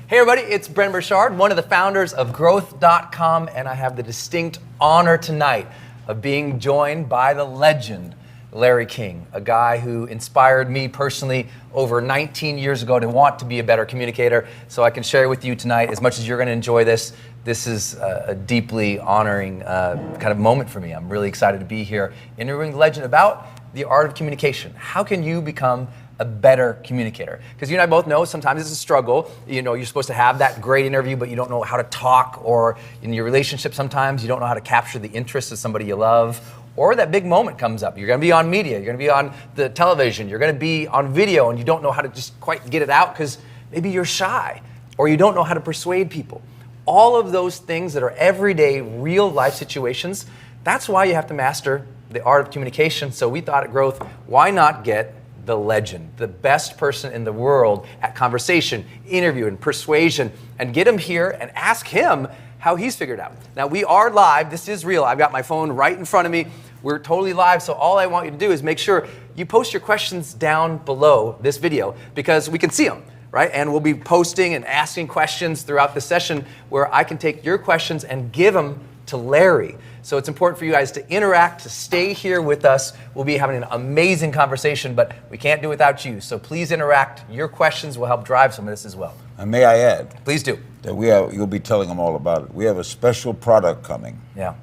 Hey everybody, it's Brent Burchard, one of the founders of Growth.com, and I have the distinct honor tonight of being joined by the legend, Larry King, a guy who inspired me personally over 19 years ago to want to be a better communicator. So I can share with you tonight, as much as you're going to enjoy this, this is a deeply honoring kind of moment for me. I'm really excited to be here interviewing the legend about the art of communication. How can you become a better communicator? Because you and I both know sometimes it's a struggle. You know, you're supposed to have that great interview, but you don't know how to talk, or in your relationship sometimes you don't know how to capture the interest of somebody you love, or that big moment comes up. You're gonna be on media, you're gonna be on the television, you're gonna be on video, and you don't know how to just quite get it out because maybe you're shy, or you don't know how to persuade people. All of those things that are everyday, real life situations, that's why you have to master the art of communication. So we thought at Growth, why not get the legend, the best person in the world at conversation, interview, and persuasion, and get him here and ask him how he's figured out. Now, we are live. This is real. I've got my phone right in front of me. We're totally live, so all I want you to do is make sure you post your questions down below this video because we can see them, right? And we'll be posting and asking questions throughout the session where I can take your questions and give them to Larry. So it's important for you guys to interact, to stay here with us. We'll be having an amazing conversation, but we can't do it without you. So please interact. Your questions will help drive some of this as well. And may I add? Please do. That you'll be telling them all about it. We have a special product coming. Yeah.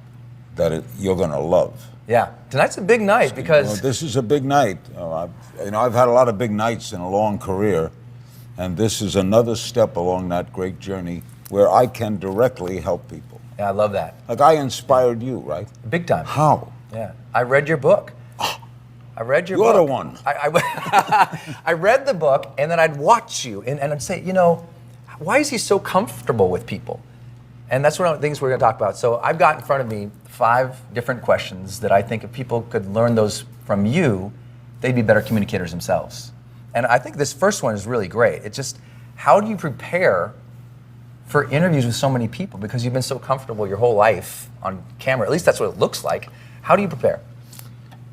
That you're going to love. Yeah. Tonight's a big night because this is a big night. I've had a lot of big nights in a long career, and this is another step along that great journey where I can directly help people. Yeah, I love that. Like I inspired you, right? Big time. How? Yeah. I read your book. I read your book. You're the one. I read the book, and then I'd watch you, and I'd say, you know, why is he so comfortable with people? And that's one of the things we're going to talk about. So I've got in front of me 5 different questions that I think if people could learn those from you, they'd be better communicators themselves. And I think this first one is really great. It's just, how do you prepare for interviews with so many people, because you've been so comfortable your whole life on camera? At least that's what it looks like. How do you prepare?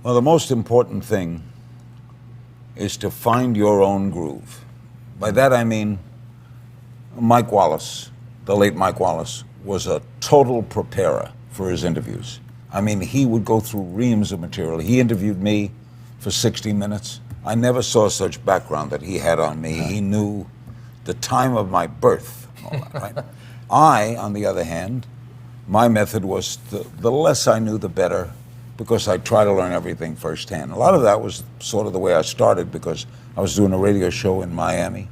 Well, the most important thing is to find your own groove. By that I mean, Mike Wallace, the late Mike Wallace, was a total preparer for his interviews. I mean, he would go through reams of material. He interviewed me for 60 minutes. I never saw such background that he had on me. He knew the time of my birth. All that, right? I, on the other hand, my method was the less I knew, the better, because I try to learn everything firsthand. A lot of that was sort of the way I started, because I was doing a radio show in Miami,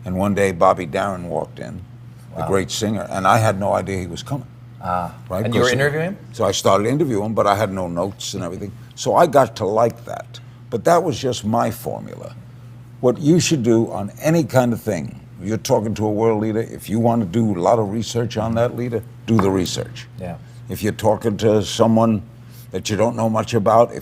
and one day Bobby Darin walked in, the great singer, and I had no idea he was coming. Right? And you were interviewing him? So I started interviewing him, but I had no notes and everything. So I got to like that. But that was just my formula. What you should do on any kind of thing, you're talking to a world leader, if you want to do a lot of research on that leader, do the research. Yeah. If you're talking to someone that you don't know much about,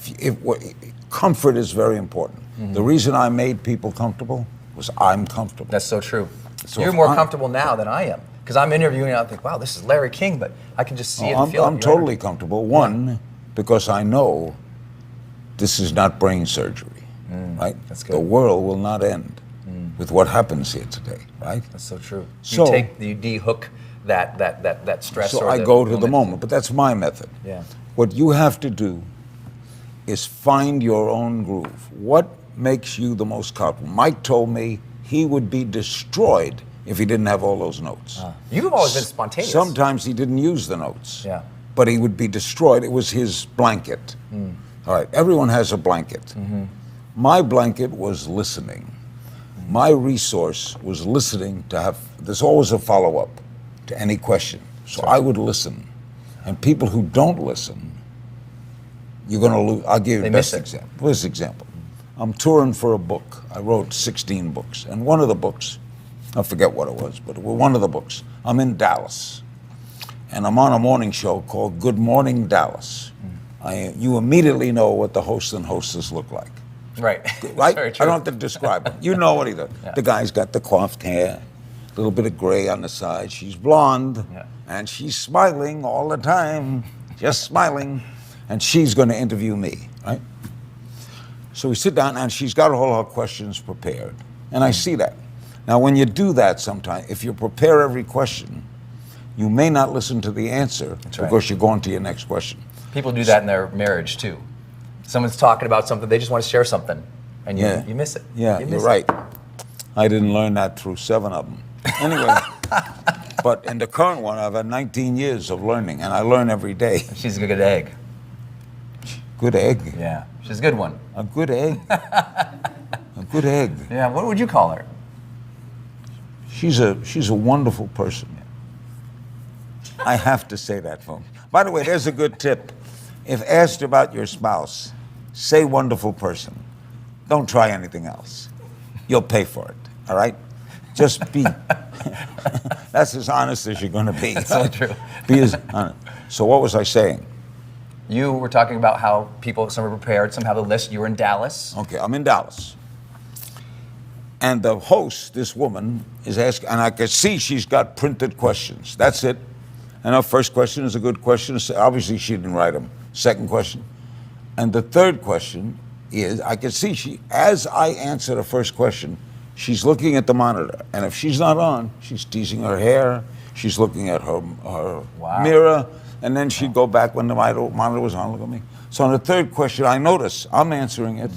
comfort is very important. The reason I made people comfortable was I'm comfortable. That's so true. So you're more comfortable now than I am, because I'm interviewing and I think, wow, this is Larry King, but I can just see it and feel it. I'm totally comfortable. One, because I know this is not brain surgery, right? That's good. The world will not end with what happens here today, right? That's so true. So you de-hook that stress. So or I go to the moment, but that's my method. Yeah. What you have to do is find your own groove. What makes you the most comfortable? Mike told me he would be destroyed if he didn't have all those notes. You've always been spontaneous. Sometimes he didn't use the notes. Yeah. But he would be destroyed. It was his blanket. All right, everyone has a blanket. My blanket was listening. My resource was listening to have, there's always a follow-up to any question. So I would listen. And people who don't listen, you're going to lose. I'll give you the best example. This example. I'm touring for a book. I wrote 16 books. And one of the books, I forget what it was, but one of the books, I'm in Dallas. And I'm on a morning show called Good Morning Dallas. You immediately know what the host and hostess look like. Right. Right? I don't have to describe them. You know what he does. The guy's got the coiffed hair, a little bit of gray on the side. She's blonde, and she's smiling all the time, just smiling. And she's going to interview me, right? So we sit down, and she's got all her questions prepared. And I see that. Now, when you do that sometimes, if you prepare every question, you may not listen to the answer because you're going to your next question. People do that in their marriage, too. Someone's talking about something, they just want to share something, and you miss it. Yeah, you're right. I didn't learn that through 7 of them. Anyway, but in the current one, I've had 19 years of learning, and I learn every day. She's a good egg. Good egg? Yeah, she's a good one. A good egg? A good egg. Yeah, what would you call her? She's a wonderful person. I have to say that, folks. By the way, there's a good tip. If asked about your spouse, say wonderful person. Don't try anything else. You'll pay for it, all right? Just be. That's as honest as you're going to be. That's so true. Be as honest. So what was I saying? You were talking about how some are prepared, some have a list. You were in Dallas. Okay, I'm in Dallas. And the host, this woman, is asking, and I can see she's got printed questions. That's it. And her first question is a good question. Obviously, she didn't write them. Second question. And the third question is, I can see as I answer the first question, she's looking at the monitor. And if she's not on, she's teasing her hair. She's looking at her mirror. And then she'd go back when the monitor was on, look at me. So on the third question, I notice I'm answering it,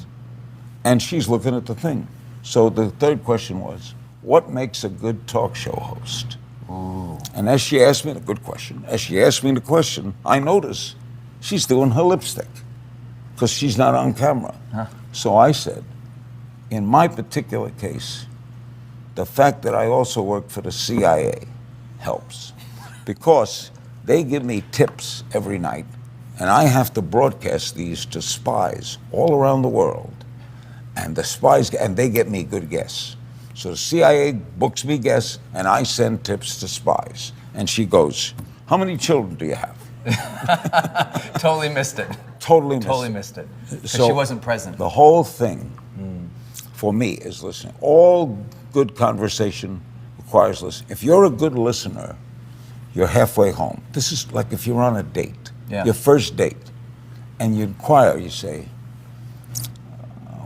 and she's looking at the thing. So the third question was, what makes a good talk show host? Ooh. And as she asked me the good question, I notice she's doing her lipstick because she's not on camera. Huh. So I said, in my particular case, the fact that I also work for the CIA helps because they give me tips every night, and I have to broadcast these to spies all around the world. And the spies, and they get me good guests. So the CIA books me guests, and I send tips to spies. And she goes, how many children do you have? Totally missed it. Totally missed it. So she wasn't present. The whole thing, for me, is listening. All good conversation requires listening. If you're a good listener, you're halfway home. This is like if you're on a date, your first date, and you inquire, you say,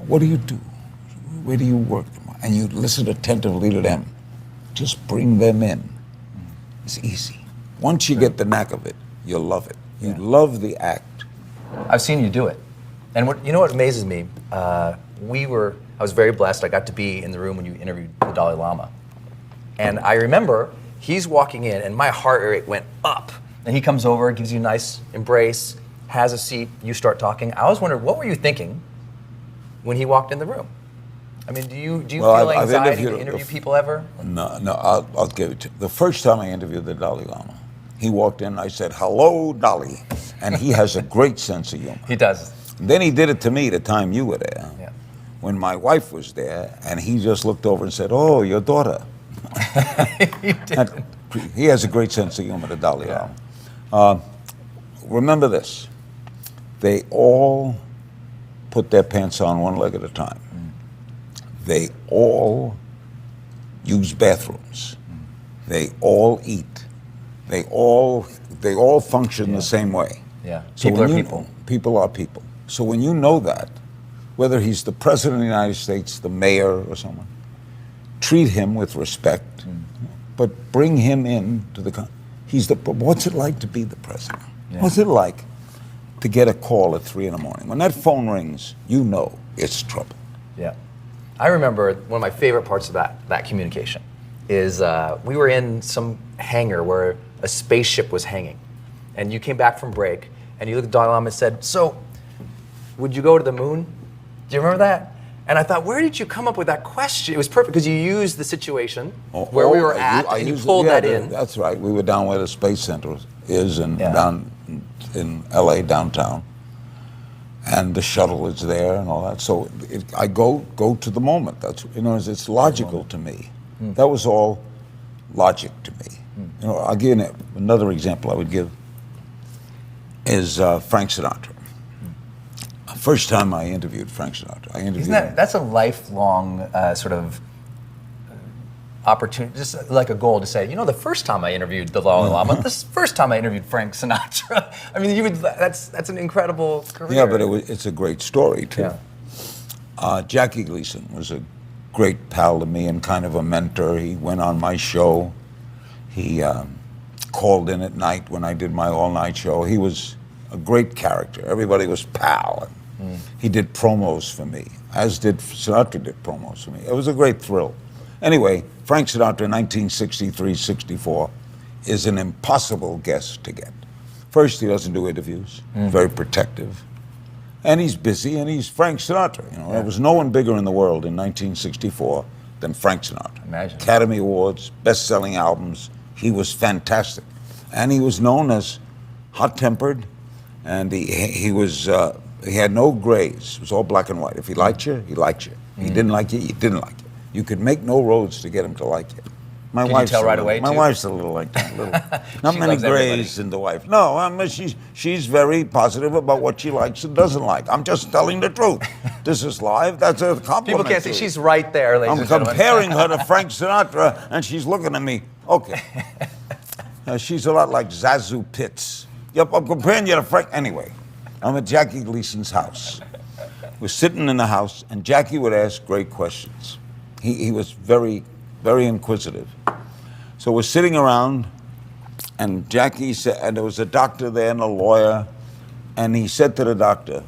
what do you do? Where do you work? And you listen attentively to them. Just bring them in. It's easy. Once you get the knack of it, you'll love it. You love the act. I've seen you do it. And you know what amazes me? I was very blessed. I got to be in the room when you interviewed the Dalai Lama. And I remember he's walking in and my heart rate went up. And he comes over, gives you a nice embrace, has a seat, you start talking. I was wondering, what were you thinking when he walked in the room? I mean, do you feel anxiety to interview people ever? No, I'll give it to you. The first time I interviewed the Dalai Lama, he walked in and I said, hello, Dalai. And he has a great sense of humor. He does. And then he did it to me the time you were there. Yeah. When my wife was there, and he just looked over and said, oh, your daughter. He did. He has a great sense of humor, the Dalai Lama. Remember this. They all put their pants on one leg at a time. They all use bathrooms. They all eat. They all function the same way. Yeah. So people are people. People are people. So when you know that, whether he's the president of the United States, the mayor, or someone, treat him with respect, but bring him in to the. What's it like to be the president? Yeah. What's it like to get a call at 3 a.m? When that phone rings, you know it's trouble. Yeah. I remember one of my favorite parts of that communication is we were in some hangar where a spaceship was hanging. And you came back from break, and you looked at Dalai Lama and said, so, would you go to the moon? Do you remember that? And I thought, where did you come up with that question? It was perfect because you used the situation where we were at, and you pulled that in. That's right. We were down where the Space Center is, and down in L.A. downtown. And the shuttle is there and all that. So I go to the moment. That's, it's logical to me. That was all logic to me. I'll give you another example I would give is Frank Sinatra. First time I interviewed Frank Sinatra, that's a lifelong sort of opportunity, just like a goal to say, the first time I interviewed the Dalai Lama, the first time I interviewed Frank Sinatra. I mean, that's an incredible career. Yeah, but it's a great story too. Yeah. Jackie Gleason was a great pal to me and kind of a mentor. He went on my show. He called in at night when I did my all-night show. He was a great character. Everybody was pal. He did promos for me, as did Sinatra did promos for me. It was a great thrill. Anyway, Frank Sinatra, 1963-64, is an impossible guest to get. First, he doesn't do interviews, very protective. And he's busy, and he's Frank Sinatra. You know, there was no one bigger in the world in 1964 than Frank Sinatra. Imagine. Academy Awards, best-selling albums. He was fantastic. And he was known as hot-tempered, and he had no grays. It was all black and white. If he liked you, he liked you. He didn't like you, he didn't like you. You could make no roads to get him to like you. My Could wife's you tell right away, My too? wife's a little like that. Not She many loves everybody. grays in the wife. No, she's very positive about what she likes and doesn't like. I'm just telling the truth. This is live. That's a compliment. People can't to see. you. She's right there, ladies I'm and gentlemen. comparing her to Frank Sinatra, and she's looking at me. Okay. She's a lot like Zazu Pitts. Yep, I'm comparing you to Frank. Anyway, I'm at Jackie Gleason's house. We're sitting in the house, and Jackie would ask great questions. He was very, very inquisitive. So we're sitting around, and Jackie said, and there was a doctor there and a lawyer, and he said to the doctor,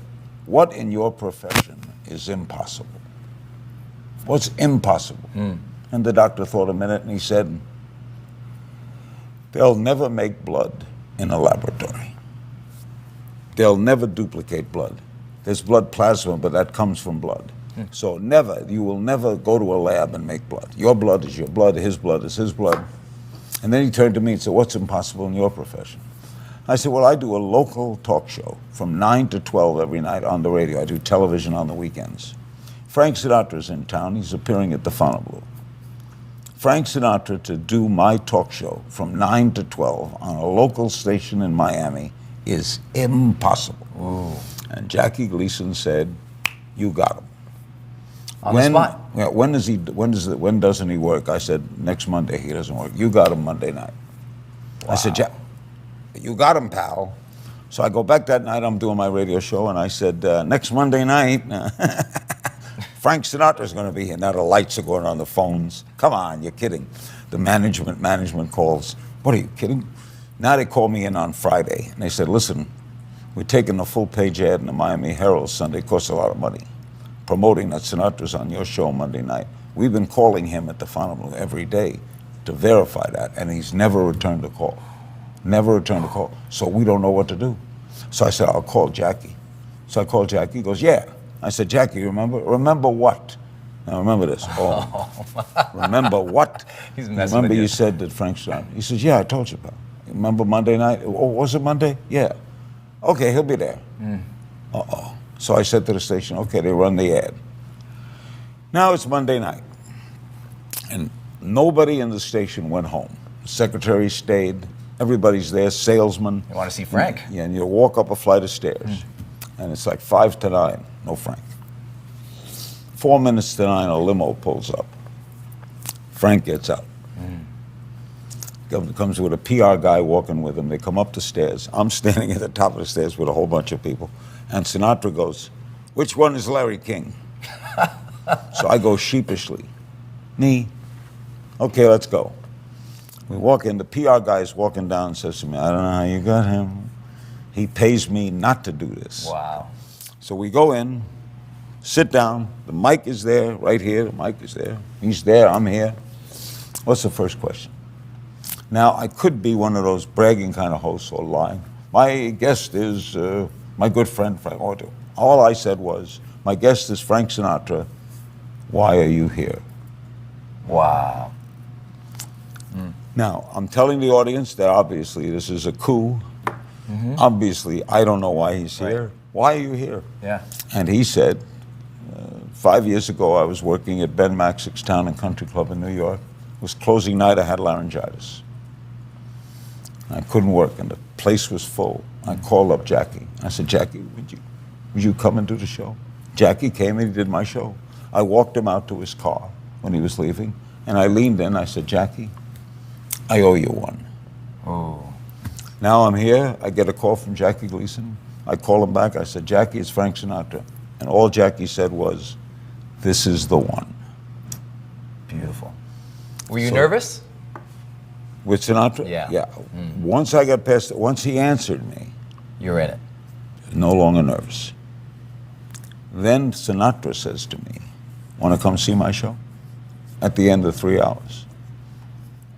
"What in your profession is impossible? What's impossible?" And the doctor thought a minute, and he said, "They'll never make blood in a laboratory. They'll never duplicate blood. There's blood plasma, but that comes from blood. So you will never go to a lab and make blood. Your blood is your blood, his blood is his blood." And then he turned to me and said, "What's impossible in your profession?" I said, "Well, I do a local talk show from 9 to 12 every night on the radio. I do television on the weekends. Frank Sinatra's in town. He's appearing at the Fontainebleau. Frank Sinatra to do my talk show from 9 to 12 on a local station in Miami is impossible." Ooh. And Jackie Gleason said, "You got him." On the spot. Yeah, when doesn't he work? I said, "Next Monday he doesn't work. You got him Monday night." Wow. I said, "You got him, pal." So I go back that night, I'm doing my radio show, and I said, "Next Monday night, Frank Sinatra's going to be here." Now the lights are going on the phones. Come on, you're kidding. The management calls. "What, are you kidding?" Now they call me in on Friday, and they said, "Listen, we're taking a full-page ad in the Miami Herald Sunday. It costs a lot of money. Promoting that Sinatra's on your show Monday night. We've been calling him at the Fontainebleau every day to verify that, and he's never returned a call. Never returned a call. So we don't know what to do." So I said, "I'll call Jackie." So I called Jackie. He goes, "Yeah." I said, "Jackie, remember? Remember what?" Now remember this. Oh, remember what? He's messing Remember with you. you said that Frank Sinatra. He says, "Yeah, I told you, pal. Remember Monday night? Oh, was it Monday? Yeah. Okay, he'll be there." Uh-oh. So I said to the station, "Okay, they run the ad." Now it's Monday night, and nobody in the station went home. The secretary stayed. Everybody's there, salesman. You want to see Frank? Yeah, and you walk up a flight of stairs, and it's like 5 to 9, no Frank. 4 minutes to 9, a limo pulls up. Frank gets out. Comes with a PR guy walking with him. They come up the stairs. I'm standing at the top of the stairs with a whole bunch of people. And Sinatra goes, "Which one is Larry King?" So I go sheepishly, "Me." "Okay, let's go." We walk in. The PR guy is walking down and says to me, "I don't know how you got him. He pays me not to do this." Wow. So we go in, sit down. The mic is there, right here. The mic is there. He's there. I'm here. What's the first question? Now, I could be one of those bragging kind of hosts or lying. "My guest is my good friend Frank." All I said was, "My guest is Frank Sinatra. Why are you here?" Wow. Now, I'm telling the audience that obviously this is a coup. Obviously, I don't know why he's here. Why are you here? Yeah. And he said, 5 years ago, I was working at Ben Maxick's Town and Country Club in New York. It was closing night. I had laryngitis. I couldn't work, and the place was full. I called up Jackie. I said, "Jackie, would you come and do the show?" Jackie came and he did my show. I walked him out to his car when he was leaving, and I leaned in. I said, "Jackie, I owe you one." Oh. Now I'm here. I get a call from Jackie Gleason. I call him back. I said, "Jackie, it's Frank Sinatra." And all Jackie said was, "This is the one." Beautiful. Were you nervous? With Sinatra? Yeah. Yeah. Once I got past it, once he answered me, You're in it. no longer nervous. Then Sinatra says to me, want to come see my show? At the end of 3 hours.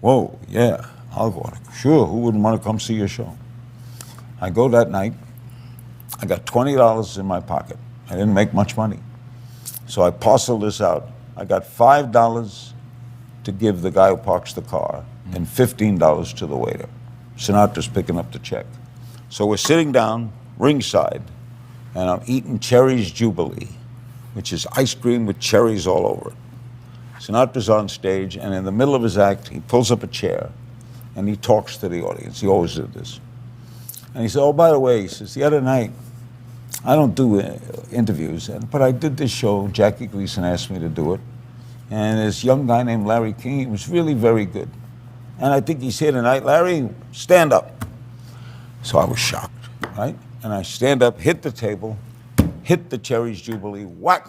Whoa, yeah, I'll go. Sure, who wouldn't want to come see your show? I go that night. I got $20 in my pocket. I didn't make much money. So I parceled this out. I got $5 to give the guy who parks the car and $15 to the waiter. Sinatra's picking up the check. So we're sitting down ringside, and I'm eating Cherry's Jubilee, which is ice cream with cherries all over it. Sinatra's on stage, and in the middle of his act, he pulls up a chair, and he talks to the audience. He always did this. And he said, oh, by the way, he says, the other night, I don't do interviews, but I did this show. Jackie Gleason asked me to do it. And this young guy named Larry King, he was really very good. And I think he's here tonight. Larry, stand up. So I was shocked, right? And I stand up, hit the table, hit the Cherry's Jubilee, whack.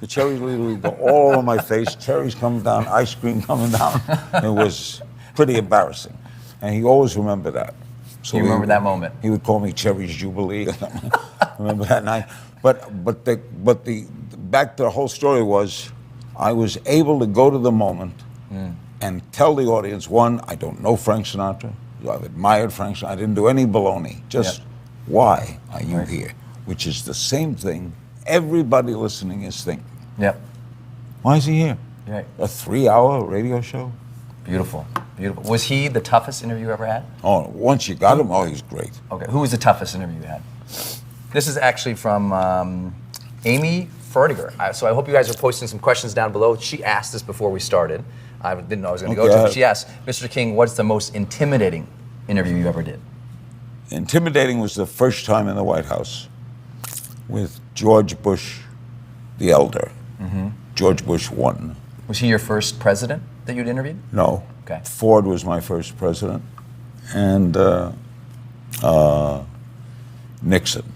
The cherries literally go all over my face, cherries coming down, ice cream coming down. It was pretty embarrassing. And he always remembered that. So you remember that moment? He would call me Cherry's Jubilee. Remember that night? But the back to the whole story was, I was able to go to the moment and tell the audience, one, I don't know Frank Sinatra. I've admired Frank Sinatra. I didn't do any baloney. Just why are you here? Which is the same thing everybody listening is thinking. Yep. Why is he here? Right. A 3-hour radio show? Beautiful. Beautiful. Was he the toughest interview you ever had? Oh, once you got him, oh, he's great. Okay. Who was the toughest interview you had? This is actually from Amy Ferdiger. So I hope you guys are posting some questions down below. She asked this before we started. I didn't know I was going to go to it. She asked, Mr. King, what's the most intimidating interview you ever did? Intimidating was the first time in the White House with George Bush, the elder. George Bush won. Was he your first president that you'd interviewed? No. Okay. Ford was my first president, and Nixon.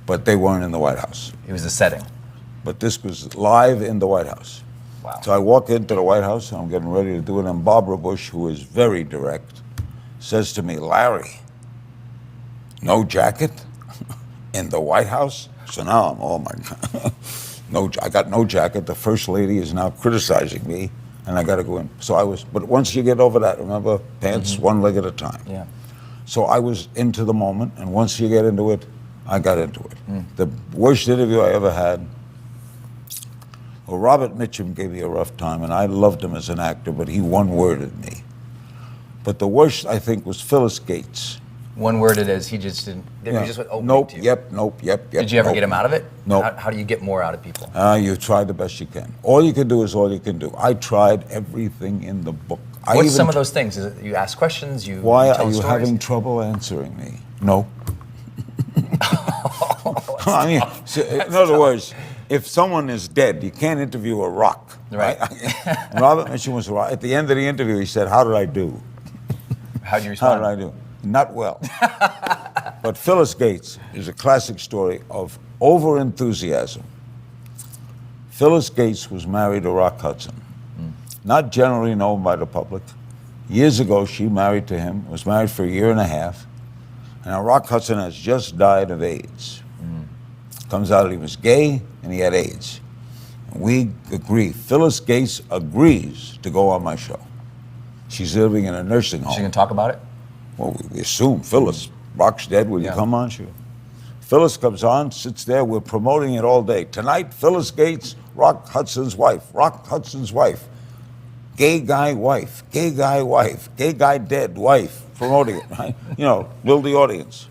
But they weren't in the White House. It was the setting. But this was live in the White House. Wow. So I walk into the White House, and I'm getting ready to do it, and Barbara Bush, who is very direct, says to me, Larry, no jacket in the White House? So now I'm, oh my God, I got no jacket. The First Lady is now criticizing me, and I got to go in. So I was, but once you get over that, remember, pants one leg at a time. Yeah. So I was into the moment, and once you get into it, I got into it. The worst interview I ever had, well, Robert Mitchum gave me a rough time, and I loved him as an actor, but he one-worded me. But the worst, I think, was Phyllis Gates. One word it is, he just didn't, he just went, oh, nope, to you. yep, nope, yep. Did you ever nope. get him out of it? No. How do you get more out of people? You try the best you can. All you can do is all you can do. I tried everything in the book. What's some of those things? Is it you ask questions, you Why tell are you stories? having trouble answering me? No. I mean, so, in other words, if someone is dead, you can't interview a rock. Right. And Robert Mitchum was a rock. At the end of the interview, he said, how did I do? How do you respond? How did I do? Not well. But Phyllis Gates is a classic story of over-enthusiasm. Phyllis Gates was married to Rock Hudson. Not generally known by the public. Years ago, she married to him, was married for a year and a half, and now Rock Hudson has just died of AIDS. Comes out he was gay and he had AIDS. And we agree. Phyllis Gates agrees to go on my show. She's living in a nursing home. She can talk about it? Well, we assume Phyllis, Rock's dead, will you come on? Sure. Phyllis comes on, sits there, we're promoting it all day. Tonight, Phyllis Gates, Rock Hudson's wife, Rock Hudson's wife. Gay guy wife, gay guy wife, gay guy dead wife, promoting it, right? You know, build the audience.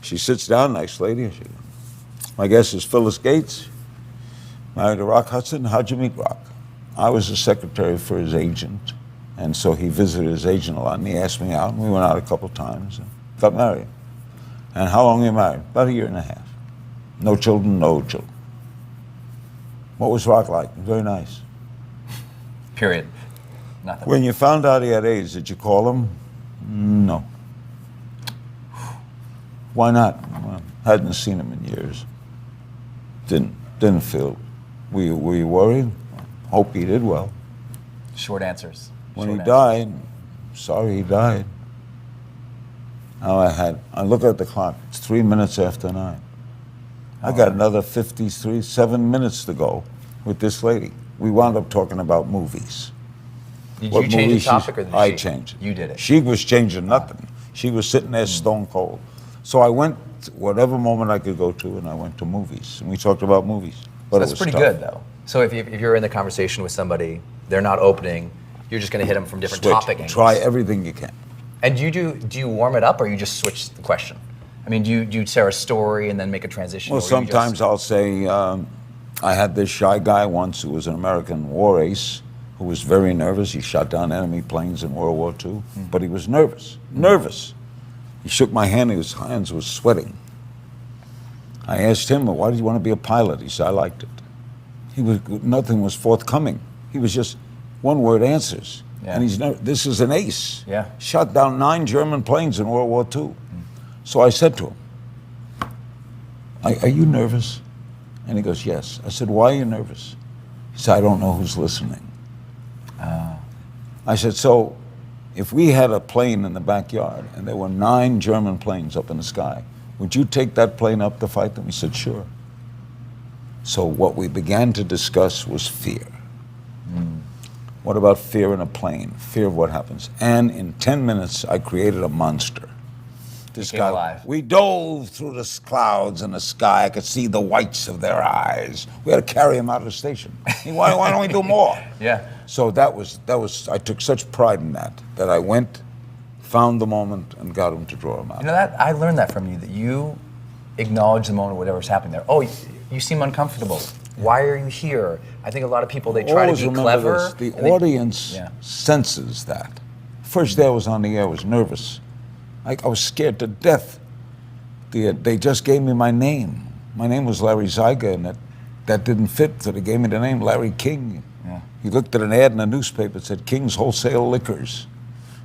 She sits down, nice lady. My guess is Phyllis Gates, married to Rock Hudson. How'd you meet Rock? I was the secretary for his agent, and so he visited his agent a lot, and he asked me out, and we went out a couple times, and got married. And how long were you married? About a year and a half. No children, no children. What was Rock like? Very nice. Period. Nothing. When you found out he had AIDS, did you call him? No. Why not? Well, hadn't seen him in years. Didn't feel. Were you worried? Hope he did well. Short answers. When Short he died, sorry he died. Now I look at the clock, it's 3 minutes after 9. I got another 7 minutes to go with this lady. We wound up talking about movies. Did you change the topic or did I she? changed it. You did it. She was changing nothing. She was sitting there stone cold. So I went whatever moment I could go to, and I went to movies. And we talked about movies. But That's it was pretty tough. good, though. So if you're in the conversation with somebody, they're not opening, you're just going to hit them from different Switch. topic angles. Try everything you can. And do you warm it up, or you just switch the question? I mean, do you share a story and then make a transition? Well, or you sometimes I'll say, I had this shy guy once who was an American war ace who was very nervous. He shot down enemy planes in World War II, but he was nervous. Nervous. He shook my hand, his hands were sweating. I asked him, why did you want to be a pilot? He said, I liked it. Nothing was forthcoming. He was just one-word answers. Yeah. And this is an ace. Yeah. Shot down 9 German planes in World War II. So I said to him, are you nervous? And he goes, yes. I said, why are you nervous? He said, I don't know who's listening. I said, so if we had a plane in the backyard and there were 9 German planes up in the sky, would you take that plane up to fight them? He said, sure. So what we began to discuss was fear. What about fear in a plane? Fear of what happens. And in 10 minutes, I created a monster. This guy, alive. we dove through the clouds in the sky. I could see the whites of their eyes. We had to carry him out of the station. Why don't we do more? Yeah. So that was. I took such pride in that I went, found the moment, and got him to draw him out. You know that I learned that from you, that you acknowledge the moment of whatever's happening there. Oh, you seem uncomfortable. Why are you here? I think a lot of people, they try Always to be remember clever. this. The audience senses that. First day I was on the air, I was nervous. I was scared to death. They just gave me my name. My name was Larry Zyga, and that didn't fit, so they gave me the name Larry King. Yeah. He looked at an ad in a newspaper that said King's Wholesale Liquors.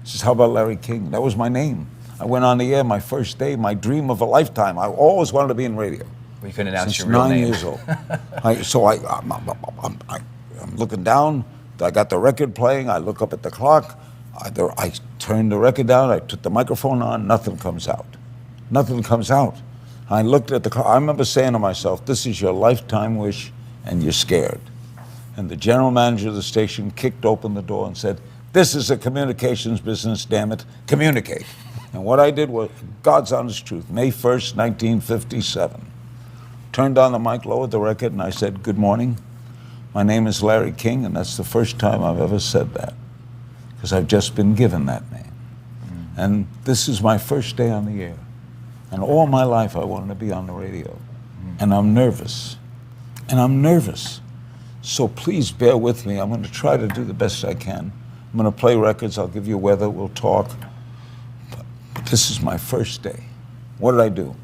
He says, how about Larry King? That was my name. I went on the air my first day, my dream of a lifetime. I always wanted to be in radio. Well, you couldn't announce Since your real 9 name. years old. I'm looking down. I got the record playing. I look up at the clock. I turned the record down. I took the microphone on. Nothing comes out. Nothing comes out. I looked at the clock. I remember saying to myself, this is your lifetime wish, and you're scared. And the general manager of the station kicked open the door and said, this is a communications business, damn it. Communicate. And what I did was, God's honest truth, May 1st, 1957. Turned on the mic, lowered the record, and I said, good morning. My name is Larry King, and that's the first time I've ever said that, because I've just been given that name. And this is my first day on the air. And all my life I wanted to be on the radio. And I'm nervous. And I'm nervous. So please bear with me. I'm going to try to do the best I can. I'm going to play records. I'll give you weather. We'll talk. But this is my first day. What did I do?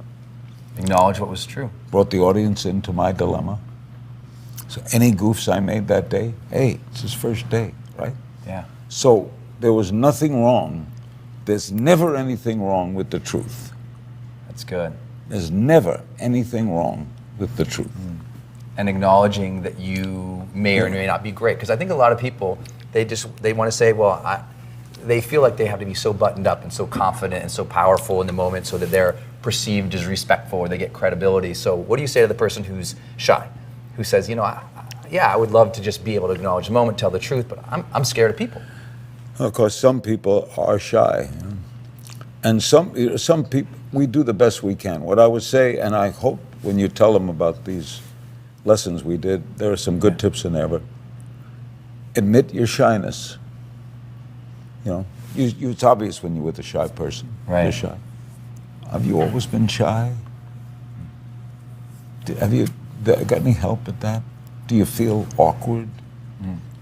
Acknowledge what was true. Brought the audience into my dilemma. So any goofs I made that day, hey, it's his first day, right? Yeah. So there was nothing wrong. There's never anything wrong with the truth. That's good. There's never anything wrong with the truth. And acknowledging that you may or may not be great. Because I think a lot of people, they want to say, well, they feel like they have to be so buttoned up and so confident and so powerful in the moment so that they're perceived as respectful or they get credibility. So what do you say to the person who's shy, who says, I would love to just be able to acknowledge the moment, tell the truth, but I'm scared of people. Of course, some people are shy. And some people, we do the best we can. What I would say, and I hope when you tell them about these lessons we did, there are some good tips in there, but admit your shyness. It's obvious when you're with a shy person. Right. You're shy. Have you always been shy? Have you got any help at that? Do you feel awkward?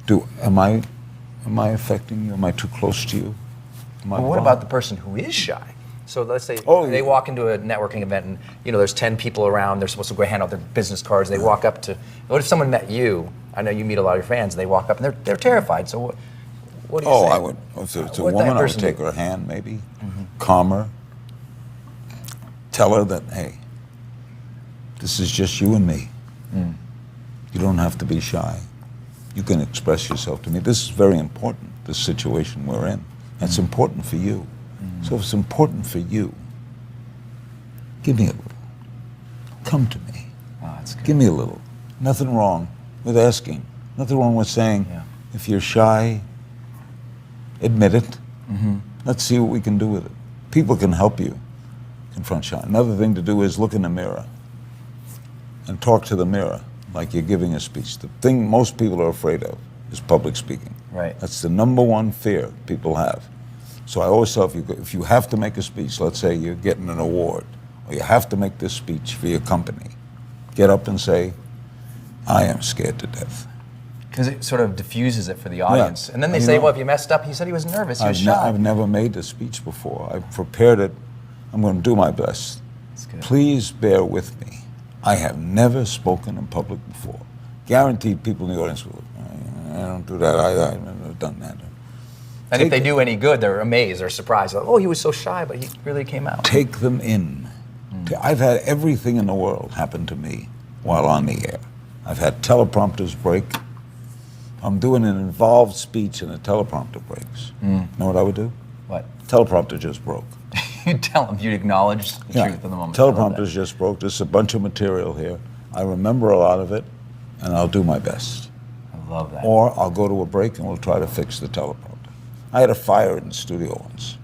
Am I affecting you? Am I too close to you? Well, what about the person who is shy? So let's say they walk into a networking event and there's 10 people around. They're supposed to go hand out their business cards. They walk up to. What if someone met you? I know you meet a lot of your fans. They walk up and they're terrified. So what do you say? I would. If it's a woman, I would take her hand, maybe, calm her, tell her that, hey, this is just you and me. You don't have to be shy. you can express yourself to me. This is very important, this situation we're in. It's important for you. So if it's important for you, give me a little. Come to me. Oh, that's good. Give me a little. Nothing wrong with asking. Nothing wrong with saying, if you're shy, admit it. Let's see what we can do with it. People can help you confront shy. Another thing to do is look in the mirror and talk to the mirror like you're giving a speech. The thing most people are afraid of is public speaking. Right. That's the number one fear people have. So I always tell if you have to make a speech, let's say you're getting an award, or you have to make this speech for your company, get up and say, I am scared to death. Because it sort of diffuses it for the audience. Yeah. And then they say, well, if you messed up, he said he was nervous, he was shy. I've never made a speech before. I've prepared it. I'm going to do my best. That's good. Please bear with me. I have never spoken in public before. Guaranteed people in the audience will, I don't do that. I've never done that. And if they do any good, they're amazed, they're surprised. Like, oh, he was so shy, but he really came out. Take them in. I've had everything in the world happen to me while on the air. I've had teleprompters break. I'm doing an involved speech and a teleprompter breaks. Know what I would do? What? Teleprompter just broke. You'd tell them, you'd acknowledge the truth of the moment. Teleprompter's just broke. There's a bunch of material here. I remember a lot of it, and I'll do my best. I love that. Or I'll go to a break and we'll try to fix the teleprompter. I had a fire in the studio once.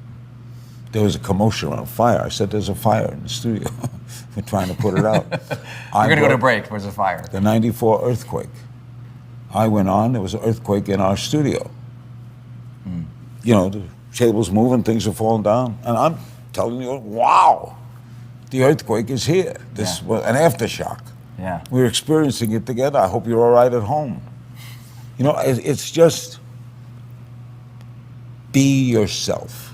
There was a commotion around a fire. I said, there's a fire in the studio. We're trying to put it out. We're going to go to break. There's a fire. The 94 earthquake. I went on, there was an earthquake in our studio. You know, the table's moving, things are falling down. And I'm telling you, wow, the earthquake is here. This was an aftershock. Yeah. We're experiencing it together. I hope you're all right at home. You know, it's just be yourself.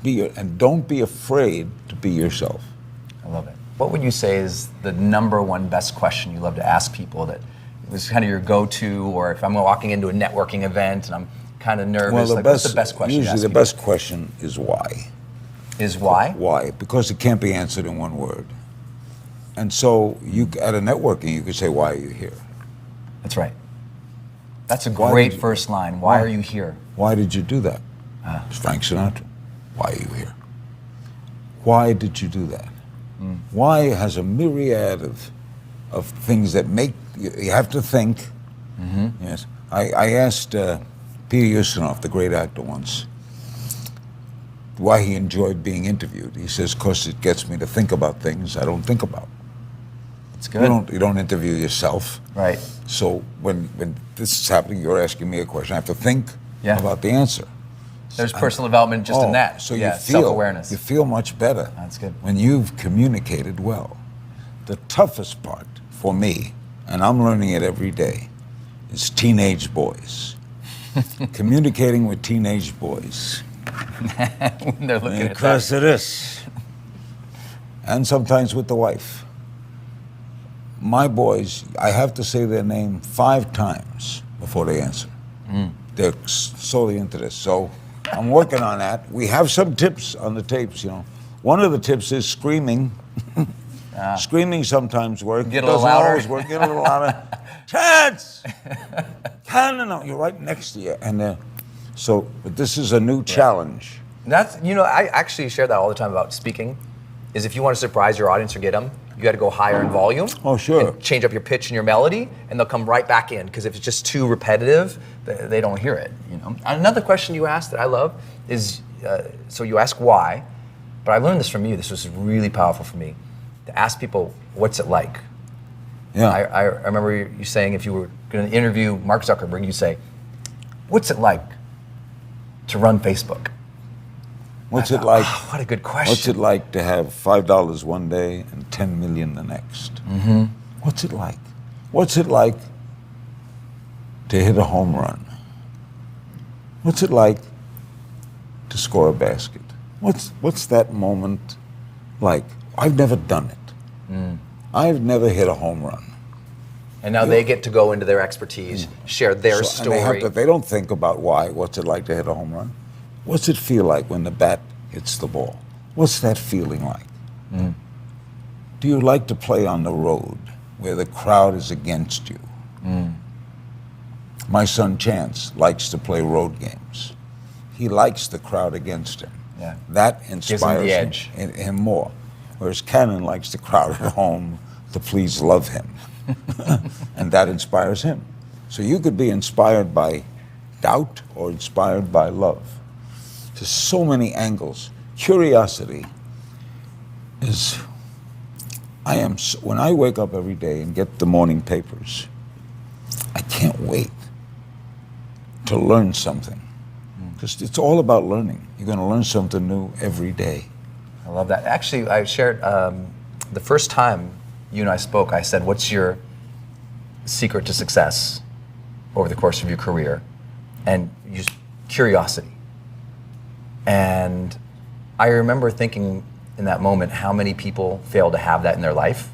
And don't be afraid to be yourself. I love it. What would you say is the number one best question you love to ask people that was kind of your go-to, or if I'm walking into a networking event and I'm kind of nervous, what's the best question? Usually the best question is why. Is why? Why? Because it can't be answered in one word. And so you, at a networking, you could say, why are you here? That's right. That's a great first line. Why are you here? Why did you do that? It's Frank Sinatra. Why are you here? Why did you do that? Why has a myriad of things that make you have to think. Yes. I asked Peter Ustinov, the great actor, once, why he enjoyed being interviewed. He says, because it gets me to think about things I don't think about. It's good. You don't interview yourself. Right. So when this is happening, you're asking me a question. I have to think about the answer. There's personal development just in that. So you feel self-awareness. You feel much better. That's good. When you've communicated well. The toughest part for me, and I'm learning it every day, is teenage boys. Communicating with teenage boys. When they're looking at Because it is. And sometimes with the wife. My boys, I have to say their name 5 times before they answer. They're solely into this. So I'm working on that. We have some tips on the tapes, you know. One of the tips is screaming. Screaming sometimes works. Get a little louder. Always work. Get a little louder. Chance! No, you're right next to you. And but this is a new challenge. That's, I actually share that all the time about speaking, is if you want to surprise your audience or get them, you got to go higher in volume. Oh, sure. And change up your pitch and your melody, and they'll come right back in, because if it's just too repetitive, they don't hear it. Another question you asked that I love is, so you ask why, but I learned this from you. This was really powerful for me, to ask people, what's it like? Yeah. I remember you saying, if you were going to interview Mark Zuckerberg, you'd say, what's it like to run Facebook? What's it like? Oh, what a good question. What's it like to have $5 one day and 10 million the next? What's it like? What's it like to hit a home run? What's it like to score a basket? What's that moment like? I've never done it. I've never hit a home run. And now they get to go into their expertise, share their story. And they don't think about what's it like to hit a home run? What's it feel like when the bat hits the ball? What's that feeling like? Do you like to play on the road where the crowd is against you? My son Chance likes to play road games. He likes the crowd against him. Yeah. That Gives him inspires the edge. him more. Whereas Cannon likes the crowd at home to please love him. And that inspires him. So you could be inspired by doubt or inspired by love. There's so many angles. Curiosity is, when I wake up every day and get the morning papers, I can't wait to learn something. Because it's all about learning. You're going to learn something new every day. I love that. Actually, I shared the first time you and I spoke, I said, what's your secret to success over the course of your career? And just curiosity. And I remember thinking in that moment how many people fail to have that in their life.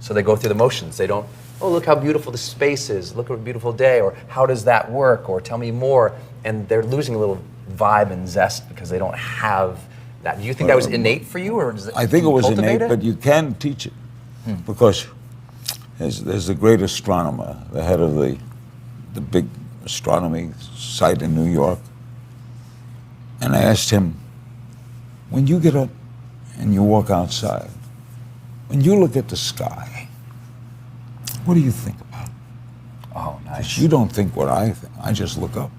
So they go through the motions. They don't, oh, look how beautiful the space is. Look what a beautiful day. Or how does that work? Or tell me more. And they're losing a little vibe and zest because they don't have that. Do you think that was innate for you? Or does it, I think it was cultivate innate, but you can teach it. Because there's the great astronomer, the head of the big astronomy site in New York. And I asked him, when you get up and you walk outside, when you look at the sky, what do you think about? Oh, nice. 'Cause you don't think what I think. I just look up.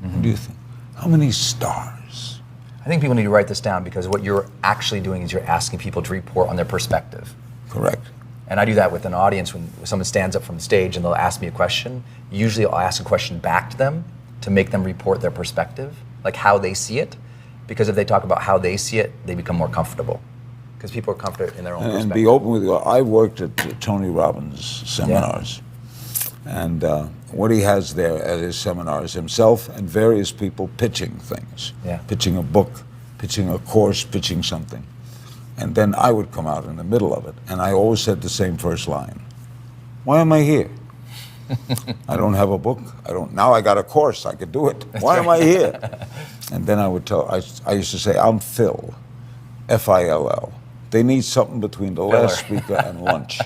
What do you think? How many stars? I think people need to write this down because what you're actually doing is you're asking people to report on their perspective. Correct. And I do that with an audience when someone stands up from the stage and they'll ask me a question. Usually I'll ask a question back to them to make them report their perspective, like how they see it. Because if they talk about how they see it, they become more comfortable. Because people are comfortable in their own perspective. And be open with you. I worked at Tony Robbins' seminars. And what he has there at his seminars, himself and various people pitching things. Yeah. Pitching a book, pitching a course, pitching something. And then I would come out in the middle of it. And I always said the same first line. Why am I here? I don't have a book. Now I got a course. I could do it. Why am I here? And then I would I used to say, I'm Phil, F-I-L-L. They need something between the last speaker and lunch.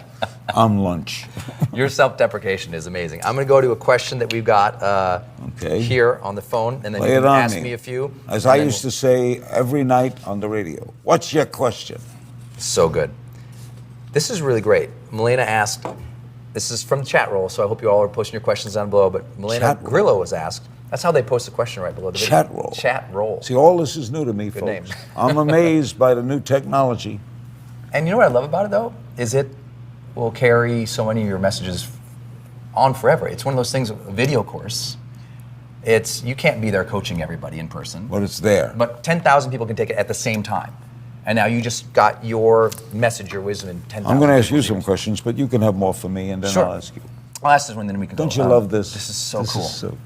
I'm lunch. Your self-deprecation is amazing. I'm going to go to a question that we've got here on the phone, and then you can ask me a few. As I used to say every night on the radio, what's your question? So good. This is really great. Milena asked, this is from the chat roll, so I hope you all are posting your questions down below, but Milena Grillo was asked, that's how they post the question right below the video. Chat roll. Chat roll. See, all this is new to me, Good folks. name. I'm amazed by the new technology. And you know what I love about it, though? Is it will carry so many of your messages on forever. It's one of those things, a video course. You can't be there coaching everybody in person. But it's there. But 10,000 people can take it at the same time. And now you just got your message, your wisdom in 10,000 I'm going to ask you some questions, but you can have more for me, and then I'll ask you. I'll ask this one, then we can go. Don't you love this? This is so cool.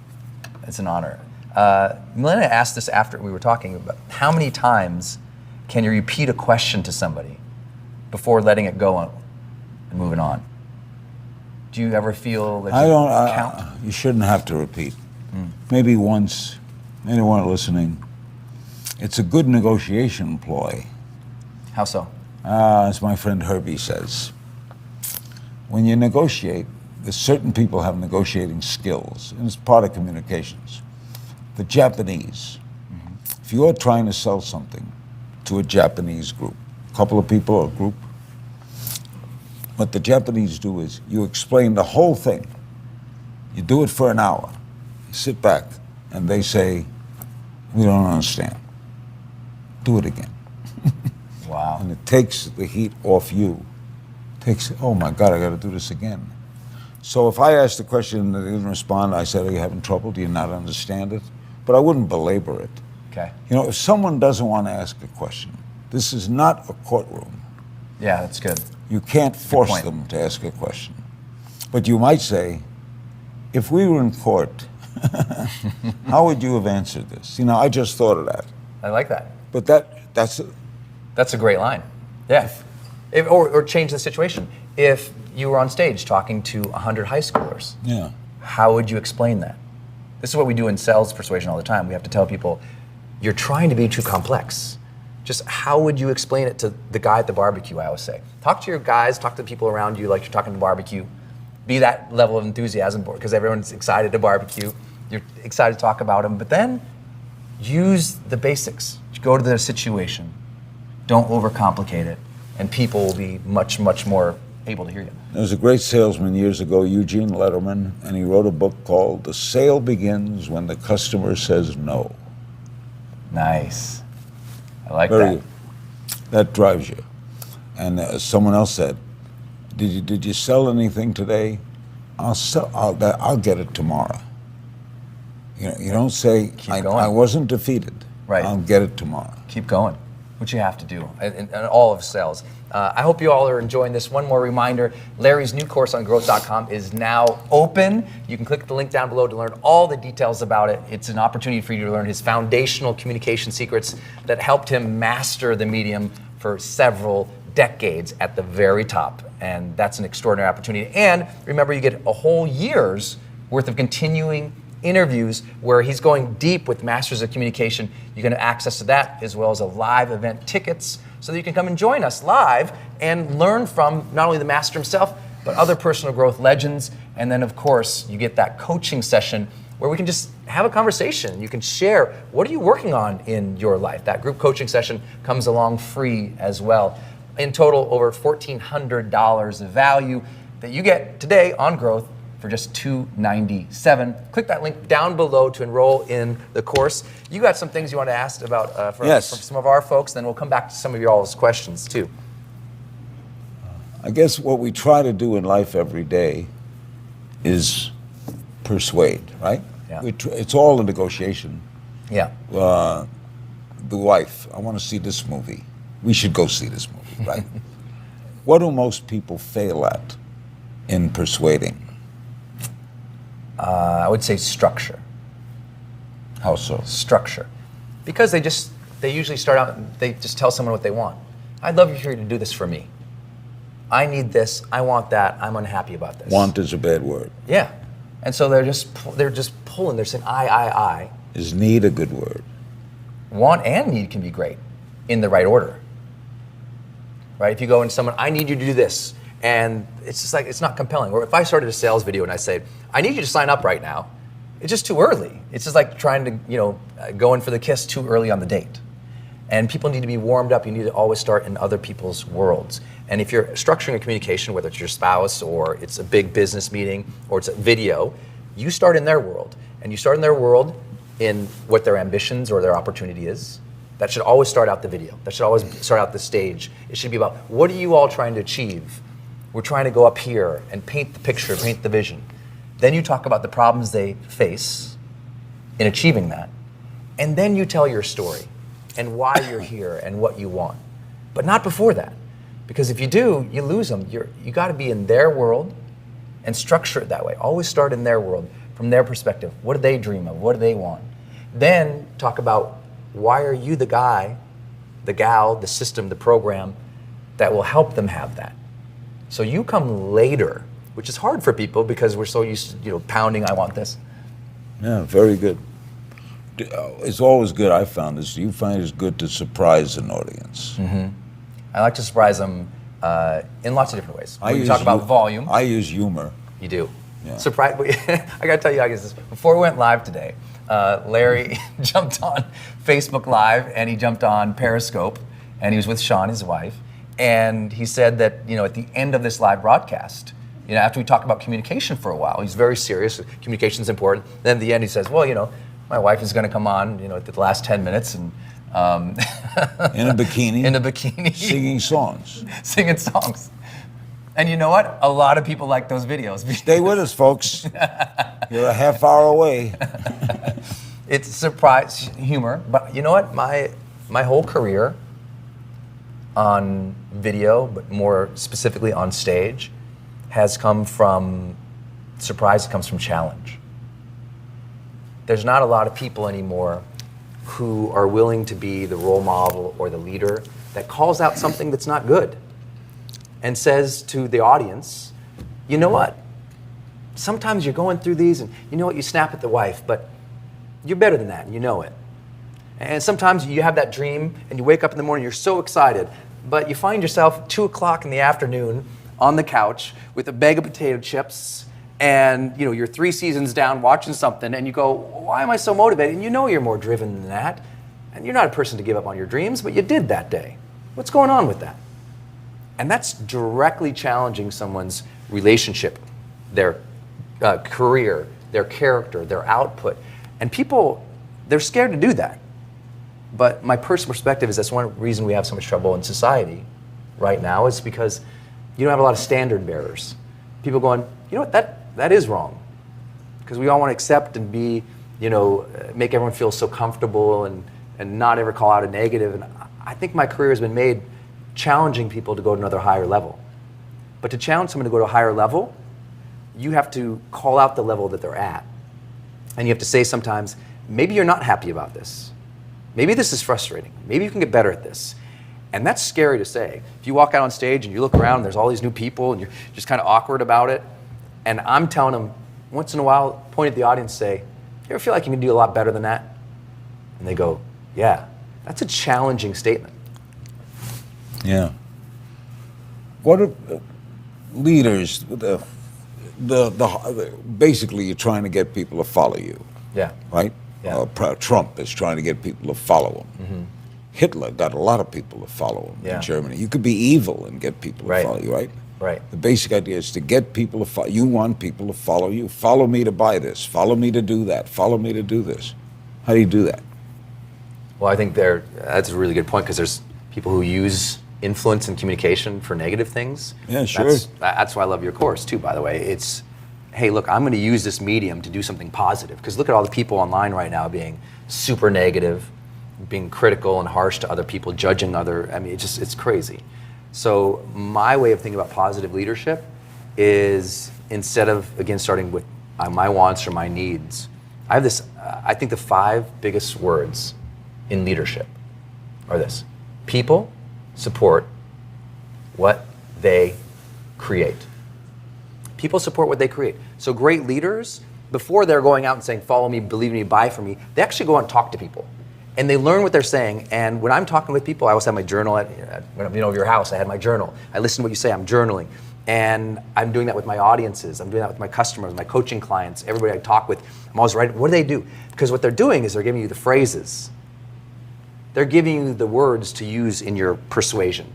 It's an honor. Milena asked this after we were talking about how many times can you repeat a question to somebody before letting it go and moving on? Do you ever feel that you count? You shouldn't have to repeat. Maybe once, anyone listening. It's a good negotiation ploy. How so? As my friend Herbie says, when you negotiate, there's certain people have negotiating skills, and it's part of communications. The Japanese, if you're trying to sell something to a Japanese group, a couple of people or a group, what the Japanese do is you explain the whole thing. You do it for an hour. You sit back, and they say, we don't understand. Do it again. Wow. And it takes the heat off you. Oh my God, I got to do this again. So if I asked the question and they didn't respond, I said, are you having trouble? Do you not understand it? But I wouldn't belabor it. Okay. You know, if someone doesn't want to ask a question, this is not a courtroom. Yeah, that's good. You can't force them to ask a question. But you might say, if we were in court, how would you have answered this? You know, I just thought of that. I like that. But that's a great line. Yeah. Or change the situation. If you were on stage talking to 100 high schoolers, how would you explain that? This is what we do in sales persuasion all the time. We have to tell people, you're trying to be too complex. Just how would you explain it to the guy at the barbecue, I always say. Talk to your guys, talk to the people around you like you're talking to the barbecue. be that level of enthusiasm because everyone's excited to barbecue. You're excited to talk about them, but then use the basics. Go to the situation. Don't overcomplicate it, and people will be much, much more able to hear you. There was a great salesman years ago, Eugene Letterman, and he wrote a book called The Sale Begins When the Customer Says No. Nice. I like Very that. That drives you. And someone else said, "Did you sell anything today? I'll get it tomorrow." You don't say, I wasn't defeated. Right. I'll get it tomorrow. Keep going, which you have to do in all of sales. I hope you all are enjoying this. One more reminder, Larry's new course on growth.com is now open. You can click the link down below to learn all the details about it. It's an opportunity for you to learn his foundational communication secrets that helped him master the medium for several decades at the very top. And that's an extraordinary opportunity. And remember, you get a whole year's worth of continuing interviews where he's going deep with Masters of Communication. You can have access to that as well as a live event tickets so that you can come and join us live and learn from not only the master himself, but other personal growth legends. And then of course, you get that coaching session where we can just have a conversation. You can share, what are you working on in your life? That group coaching session comes along free as well. In total, over $1,400 of value that you get today on Growth for just $297. Click that link down below to enroll in the course. You got some things you want to ask about from some of our folks, then we'll come back to some of y'all's questions too. I guess what we try to do in life every day is persuade, right? Yeah. It's all a negotiation. Yeah. The wife, I want to see this movie. We should go see this movie, right? What do most people fail at in persuading? I would say structure. How so? Structure. Because they usually start out, they just tell someone what they want. I'd love you to do this for me. I need this, I want that, I'm unhappy about this. Want is a bad word. Yeah. And so they're just pulling, they're saying I. Is need a good word? Want and need can be great in the right order. Right? If you go into someone, I need you to do this. And it's just like, it's not compelling. Or if I started a sales video and I say, I need you to sign up right now, it's just too early. It's just like trying to, go in for the kiss too early on the date. And people need to be warmed up. You need to always start in other people's worlds. And if you're structuring a communication, whether it's your spouse or it's a big business meeting or it's a video, you start in their world. And you start in their world in what their ambitions or their opportunity is. That should always start out the video. That should always start out the stage. It should be about, what are you all trying to achieve? We're trying to go up here and paint the picture, paint the vision. Then you talk about the problems they face in achieving that. And then you tell your story and why you're here and what you want. But not before that. Because if you do, you lose them. You got to be in their world and structure it that way. Always start in their world, from their perspective. What do they dream of? What do they want? Then talk about, why are you the guy, the gal, the system, the program that will help them have that? So you come later, which is hard for people because we're so used to, pounding, I want this. Yeah, very good. It's always good, I found this. Do you find it's good to surprise an audience? Mm-hmm. I like to surprise them in lots of different ways. When you talk about volume. I use humor. You do. Yeah. Surprise! I got to tell you, I guess this. Before we went live today, Larry jumped on Facebook Live and he jumped on Periscope and he was with Sean, his wife. And he said that, at the end of this live broadcast, after we talk about communication for a while, he's very serious, communication is important. Then at the end he says, well, my wife is going to come on, at the last 10 minutes and... in a bikini. In a bikini. Singing songs. Singing songs. And you know what? A lot of people like those videos. Stay with us, folks. You're a half hour away. It's surprise humor, but you know what? My whole career on video, but more specifically on stage, has come from surprise. It comes from challenge. There's not a lot of people anymore who are willing to be the role model or the leader that calls out something that's not good and says to the audience, you know what? Sometimes you're going through these and you snap at the wife, but you're better than that and you know it. And sometimes you have that dream and you wake up in the morning, you're so excited, but you find yourself 2 o'clock in the afternoon on the couch with a bag of potato chips, and you're 3 seasons down watching something, and you go, why am I so motivated? And you're more driven than that, and you're not a person to give up on your dreams, but you did that day. What's going on with that? And that's directly challenging someone's relationship, their career, their character, their output. And people, they're scared to do that. But my personal perspective is that's one reason we have so much trouble in society right now, is because you don't have a lot of standard bearers. People going, you know what, that is wrong. Because we all want to accept and be, make everyone feel so comfortable and not ever call out a negative. And I think my career has been made challenging people to go to another higher level. But to challenge someone to go to a higher level, you have to call out the level that they're at. And you have to say sometimes, maybe you're not happy about this. Maybe this is frustrating. Maybe you can get better at this. And that's scary to say. If you walk out on stage and you look around and there's all these new people and you're just kind of awkward about it, and I'm telling them once in a while, point at the audience, say, you ever feel like you can do a lot better than that? And they go, yeah. That's a challenging statement. Yeah. What are leaders, basically you're trying to get people to follow you. Yeah. Right? Yeah. Trump is trying to get people to follow him. Mm-hmm. Hitler got a lot of people to follow him in Germany. You could be evil and get people to follow you, right? Right. The basic idea is to get people to follow. You want people to follow you. Follow me to buy this. Follow me to do that. Follow me to do this. How do you do that? Well, I think that's a really good point, because there's people who use influence and communication for negative things. Yeah, sure. That's why I love your course too, by the way. It's, hey, look, I'm going to use this medium to do something positive. Because look at all the people online right now being super negative, being critical and harsh to other people, judging it's crazy. So my way of thinking about positive leadership is, instead of, again, starting with my wants or my needs, I have this, I think the 5 biggest words in leadership are this: people support what they create. People support what they create. So great leaders, before they're going out and saying, follow me, believe in me, buy from me, they actually go out and talk to people. And they learn what they're saying. And when I'm talking with people, I always have my journal when I'm over your house. I had my journal. I listen to what you say. I'm journaling. And I'm doing that with my audiences. I'm doing that with my customers, my coaching clients, everybody I talk with. I'm always writing, what do they do? Because what they're doing is they're giving you the phrases. They're giving you the words to use in your persuasion.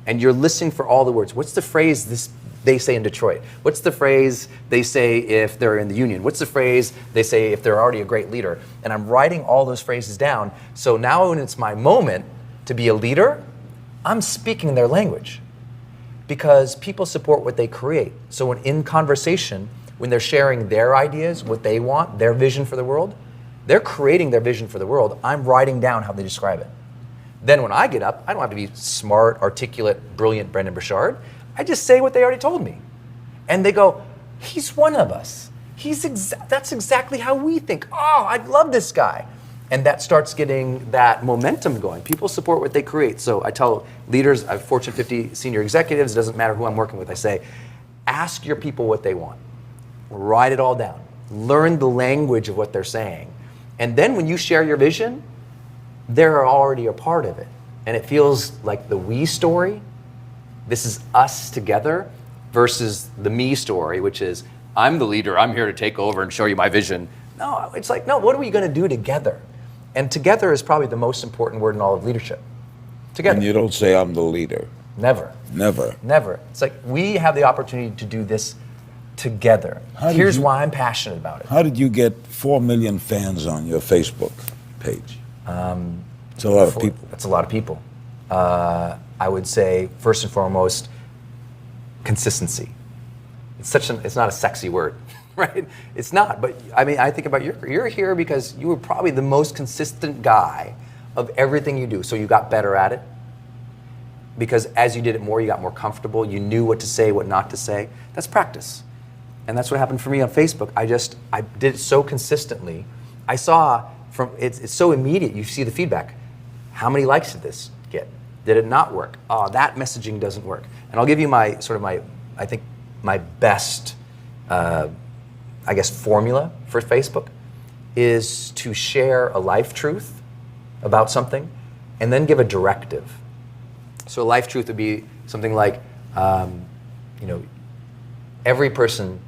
And you're listening for all the words. What's the phrase they say in Detroit? What's the phrase they say if they're in the union? What's the phrase they say if they're already a great leader? And I'm writing all those phrases down. So now when it's my moment to be a leader, I'm speaking their language. Because people support what they create. So when in conversation, when they're sharing their ideas, what they want, their vision for the world, they're creating their vision for the world. I'm writing down how they describe it. Then when I get up, I don't have to be smart, articulate, brilliant Brendan Burchard. I just say what they already told me. And they go, he's one of us. That's exactly how we think. Oh, I love this guy. And that starts getting that momentum going. People support what they create. So I tell leaders, I have Fortune 50 senior executives, it doesn't matter who I'm working with, I say, ask your people what they want. Write it all down. Learn the language of what they're saying. And then when you share your vision, they're already a part of it. And it feels like the we story. This is us together versus the me story, which is, I'm the leader, I'm here to take over and show you my vision. No, it's like, no, what are we going to do together? And together is probably the most important word in all of leadership. Together. And you don't say, I'm the leader. Never. Never. Never. It's like, we have the opportunity to do this together. Here's why I'm passionate about it. How did you get 4 million fans on your Facebook page? It's a lot of people. That's a lot of people. I would say, first and foremost, consistency. It's not a sexy word, right? It's not, but I mean, I think about you're here because you were probably the most consistent guy of everything you do. So you got better at it. Because as you did it more, you got more comfortable. You knew what to say, what not to say. That's practice. And that's what happened for me on Facebook. I did it so consistently. I saw it's so immediate. You see the feedback. How many likes did this get? Did it not work? Oh, that messaging doesn't work. And I'll give you my best, formula for Facebook is to share a life truth about something and then give a directive. So a life truth would be something like, you know, every person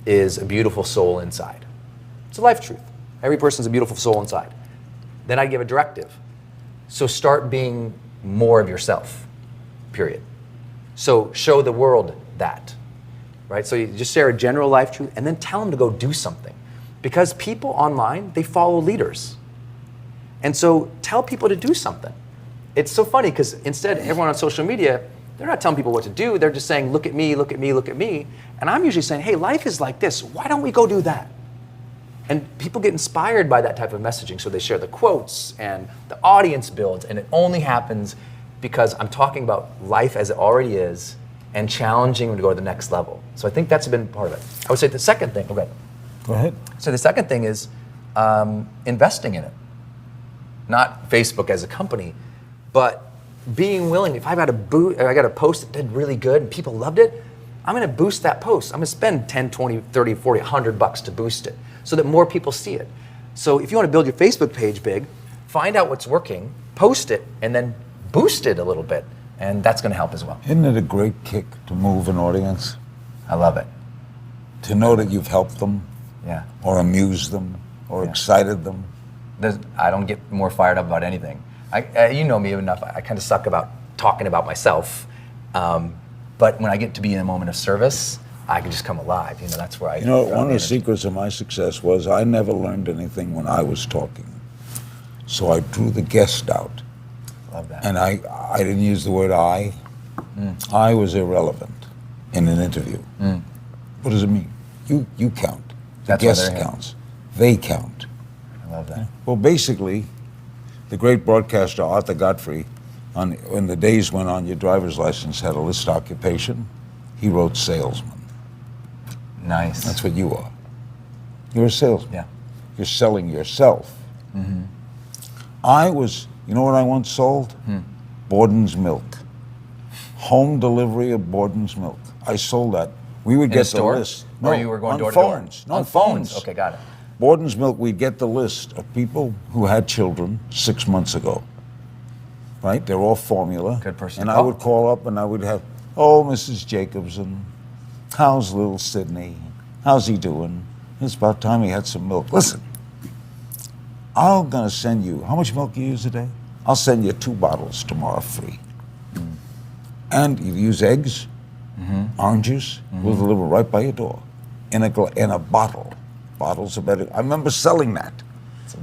is a beautiful soul inside. It's a life truth. Every person's a beautiful soul inside. Then I give a directive. So start being more of yourself, period. So show the world that, right? So you just share a general life truth and then tell them to go do something. Because people online, they follow leaders. And so tell people to do something. It's so funny because instead, everyone on social media, they're not telling people what to do. They're just saying, look at me, look at me, look at me. And I'm usually saying, hey, life is like this. Why don't we go do that? And people get inspired by that type of messaging. So they share the quotes and the audience builds. And it only happens because I'm talking about life as it already is and challenging them to go to the next level. So I think that's been part of it. I would say the second thing, okay. Go ahead. So the second thing is investing in it. Not Facebook as a company, but being willing, if I got a post that did really good and people loved it, I'm gonna boost that post. I'm gonna spend 10, 20, 30, 40, $100 to boost it so that more people see it. So if you wanna build your Facebook page big, find out what's working, post it, and then boost it a little bit. And that's gonna help as well. Isn't it a great kick to move an audience? I love it. To know that you've helped them, Yeah. or amused them, or excited them. I don't get more fired up about anything. You know me enough. I kind of suck about talking about myself. But when I get to be in a moment of service, I can just come alive. You know, that's where I. You know, one of the secrets of my success was I never learned anything when I was talking. So I drew the guest out. Love that. And I didn't use the word I. I was irrelevant in an interview. What does it mean? You count. The That's why guest they're here. counts. They count. I love that. Well, basically, the great broadcaster Arthur Godfrey, when the days went on your driver's license had a list occupation, he wrote salesman. Nice. That's what you are. You're a salesman. Yeah. You're selling yourself. You know what I once sold? Borden's milk. Home delivery of Borden's milk. I sold that. We would In get a store? the list. Or you were going on door to door? phones. No, On phones. Okay, got it. Borden's milk, we'd get the list of people who had children 6 months ago. Right? They're all formula. Good person And to I call. would call up and I would have, oh, Mrs. Jacobson, how's little Sidney? How's he doing? It's about time he had some milk. Listen, I'm going to send you, how much milk you use a day? I'll send you 2 bottles tomorrow free. And you use eggs, orange juice, we'll deliver right by your door in a bottle. Bottles are better. I remember selling that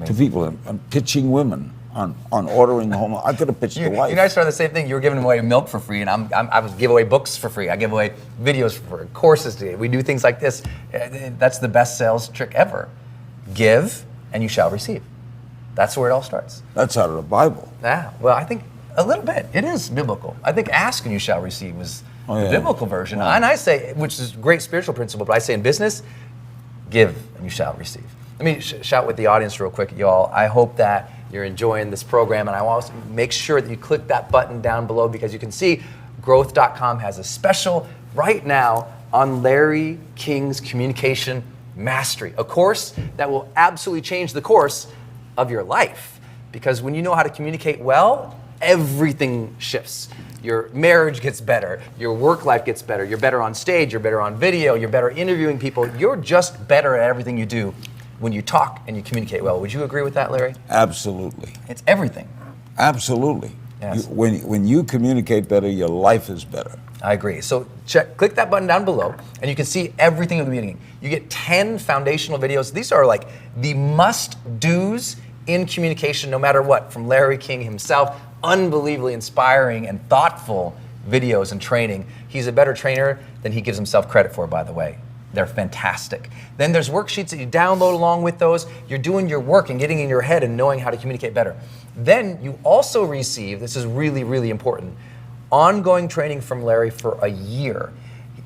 to people and pitching women on ordering home. I could have pitched the wife. You guys started the same thing. You were giving away milk for free, and I would give away books for free. I give away videos for free, courses today. We do things like this. That's the best sales trick ever. Give, and you shall receive. That's where it all starts. That's out of the Bible. Yeah, well, I think a little bit. It is biblical. I think ask and you shall receive was the biblical version. Wow. And I say, which is a great spiritual principle, but I say in business, give and you shall receive. Let me shout with the audience real quick, y'all. I hope that you're enjoying this program, and I want to make sure that you click that button down below because you can see growth.com has a special right now on Larry King's Communication Mastery, a course that will absolutely change the course of your life. Because when you know how to communicate well, everything shifts. Your marriage gets better, your work life gets better, you're better on stage, you're better on video, you're better interviewing people, you're just better at everything you do when you talk and you communicate well. Would you agree with that, Larry? Absolutely. It's everything. Absolutely. Yes. When you communicate better, your life is better. I agree. So click that button down below and you can see everything at the beginning. You get 10 foundational videos. These are like the must-dos in communication no matter what, from Larry King himself. Unbelievably inspiring and thoughtful videos and training. He's a better trainer than he gives himself credit for, by the way. They're fantastic. Then there's worksheets that you download along with those. You're doing your work and getting in your head and knowing how to communicate better. Then you also receive, this is really, really important, ongoing training from Larry for a year.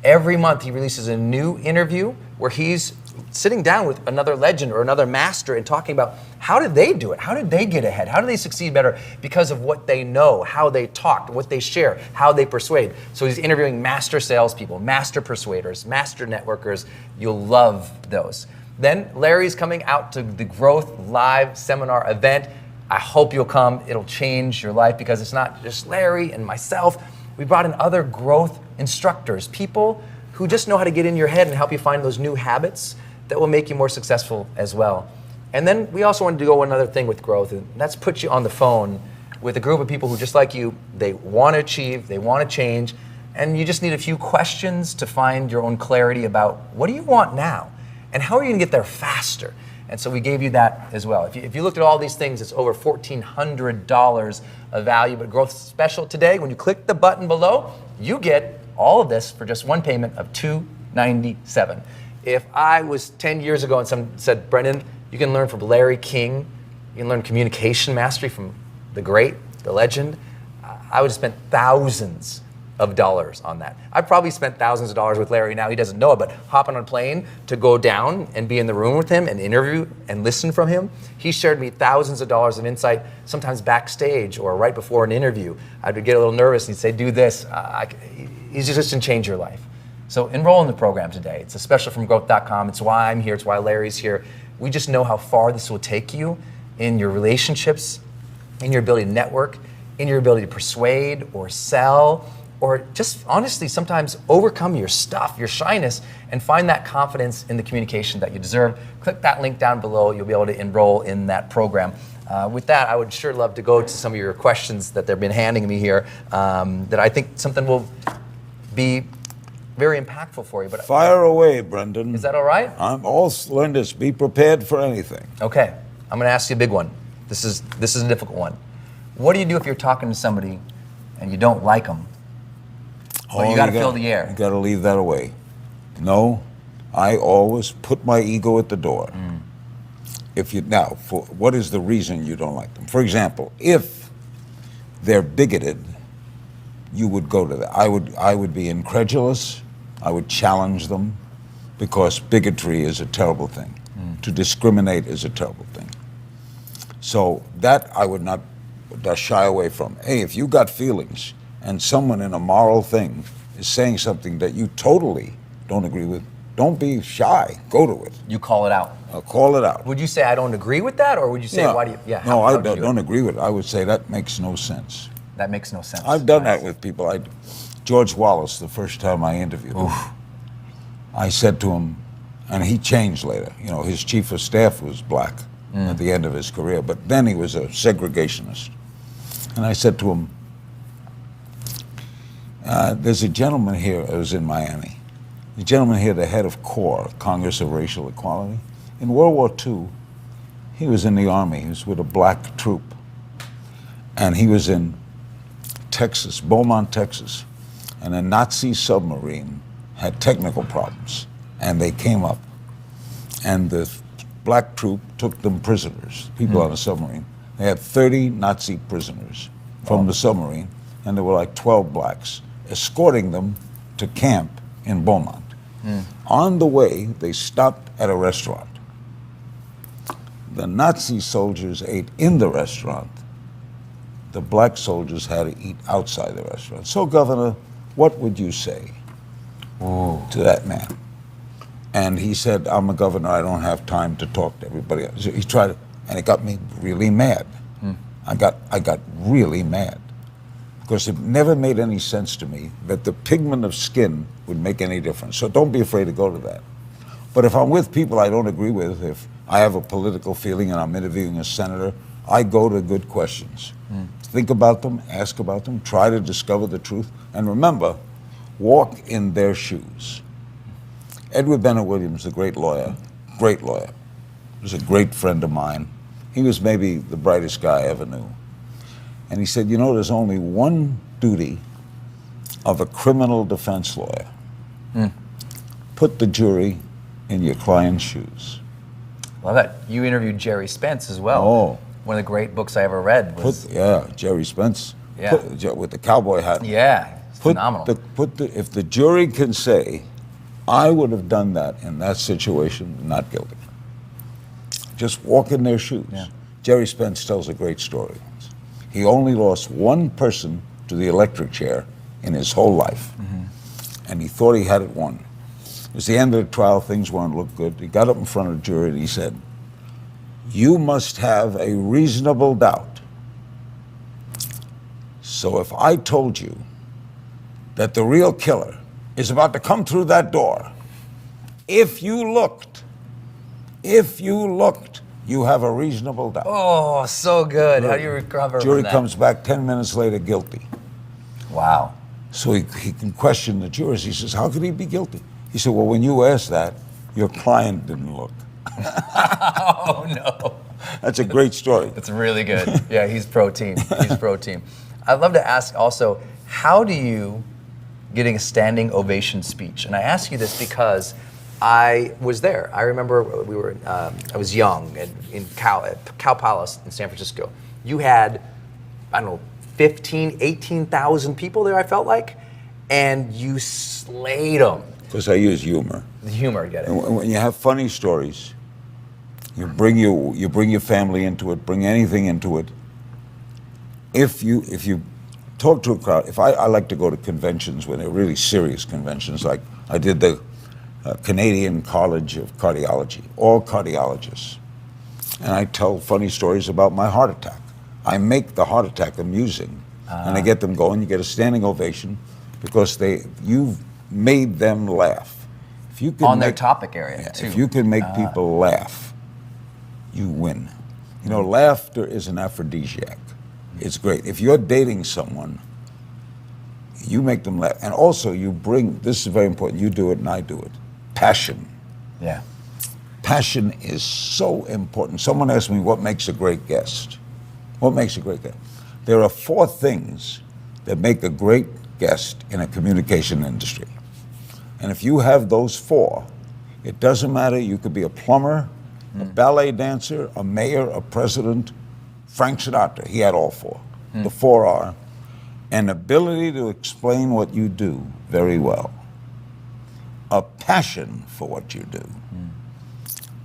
Every month he releases a new interview where he's sitting down with another legend or another master and talking about how did they do it? How did they get ahead? How did they succeed better because of what they know, how they talked, what they share, how they persuade. So he's interviewing master salespeople, master persuaders, master networkers. You'll love those. Then Larry's coming out to the Growth Live Seminar event. I hope you'll come. It'll change your life because it's not just Larry and myself. We brought in other growth instructors, people who just know how to get in your head and help you find those new habits that will make you more successful as well. And then we also wanted to go another thing with growth, and that's put you on the phone with a group of people who, just like you, they want to achieve, they want to change, and you just need a few questions to find your own clarity about what do you want now, and how are you going to get there faster? And so we gave you that as well. If you looked at all these things, it's over $1,400 of value, but Growth Special today, when you click the button below, you get all of this for just one payment of $297. If I was 10 years ago and someone said, Brendan, you can learn from Larry King, you can learn communication mastery from the great, the legend, I would have spent thousands of dollars on that. I've probably spent thousands of dollars with Larry now. He doesn't know it, but hopping on a plane to go down and be in the room with him and interview and listen from him, he shared me thousands of dollars of insight, sometimes backstage or right before an interview. I would get a little nervous and he'd say, do this. He's just going to change your life. So enroll in the program today. It's a special from growth.com. It's why I'm here. It's why Larry's here. We just know how far this will take you in your relationships, in your ability to network, in your ability to persuade or sell, or just honestly sometimes overcome your stuff, your shyness, and find that confidence in the communication that you deserve. Click that link down below. You'll be able to enroll in that program. With that, I would sure love to go to some of your questions that they've been handing me here that I think something will be very impactful for you. But Fire away, Brendan. Is that all right? I'm all learn this. Be prepared for anything. Okay. I'm going to ask you a big one. This is a difficult one. What do you do if you're talking to somebody and you don't like them? Well, you got to fill the air. You got to leave that away. No, I always put my ego at the door. What is the reason you don't like them? For example, if they're bigoted, you would go to that. I would be incredulous. I would challenge them, because bigotry is a terrible thing. To discriminate is a terrible thing. So that I would not shy away from. Hey, if you got feelings and someone in a moral thing is saying something that you totally don't agree with, don't be shy. Go to it. You call it out. Call it out. Would you say, I don't agree with that? Or would you say, why do you? Yeah. No, I don't agree with it. I would say that makes no sense. That makes no sense. I've done that with people. George Wallace, the first time I interviewed him, I said to him, and he changed later. You know, his chief of staff was black at the end of his career, but then he was a segregationist. And I said to him, there's a gentleman here, it was in Miami, a gentleman here, the head of CORE, Congress of Racial Equality. In World War II, he was in the Army. He was with a black troop. And he was in Texas, Beaumont, Texas. And a Nazi submarine had technical problems. And they came up. And the black troop took them prisoners, people on the submarine. They had 30 Nazi prisoners from the submarine. And there were like 12 blacks escorting them to camp in Beaumont. On the way, they stopped at a restaurant. The Nazi soldiers ate in the restaurant. The black soldiers had to eat outside the restaurant. So, Governor, what would you say to that man? And he said, I'm a governor, I don't have time to talk to everybody else. He tried it, and it got me really mad. I got really mad, because it never made any sense to me that the pigment of skin would make any difference. So don't be afraid to go to that. But if I'm with people I don't agree with, if I have a political feeling and I'm interviewing a senator, I go to good questions. Think about them, ask about them, try to discover the truth, and remember, walk in their shoes. Edward Bennett Williams, the great lawyer, was a great friend of mine. He was maybe the brightest guy I ever knew. And he said, you know, there's only one duty of a criminal defense lawyer. Put the jury in your client's shoes. Love that. You interviewed Jerry Spence as well. Oh. One of the great books I ever read was... Jerry Spence. Yeah. With the cowboy hat. Yeah, it's phenomenal. If the jury can say, I would have done that in that situation, not guilty. Just walk in their shoes. Yeah. Jerry Spence tells a great story. He only lost one person to the electric chair in his whole life. And he thought he had it won. It was the end of the trial, things weren't looking good. He got up in front of the jury and he said, you must have a reasonable doubt. So if I told you that the real killer is about to come through that door. If you looked, you have a reasonable doubt. Oh, so good. How do you recover Jury from that? comes back 10 minutes later guilty. Wow. So he can question the jurors. He says, how could he be guilty? He said, well, when you asked that, your client didn't look. Oh, no. That's a great story. It's really good. Yeah, he's pro team. He's pro team. I'd love to ask also, how do you getting a standing ovation speech? And I ask you this because I was there. I remember I was young in Cow Palace in San Francisco. You had, I don't know, 15, 18,000 people there, I felt like, and you slayed them. Because I use humor. The humor, get it. And when you have funny stories, you bring your family into it, bring anything into it. If you talk to a crowd, I like to go to conventions when they're really serious conventions, like I did the Canadian College of Cardiology, all cardiologists. And I tell funny stories about my heart attack. I make the heart attack amusing, and I get them going. You get a standing ovation because you've made them laugh. If you can on their topic area, too. If you can make people laugh, you win. You know, laughter is an aphrodisiac. It's great. If you're dating someone, you make them laugh. And also you bring, this is very important, you do it and I do it, passion. Yeah. Passion is so important. Someone asked me, what makes a great guest? What makes a great guest? There are 4 things that make a great guest in a communication industry. And if you have those 4, it doesn't matter, you could be a plumber, a ballet dancer, a mayor, a president. Frank Sinatra, he had all 4. The 4 are an ability to explain what you do very well, a passion for what you do,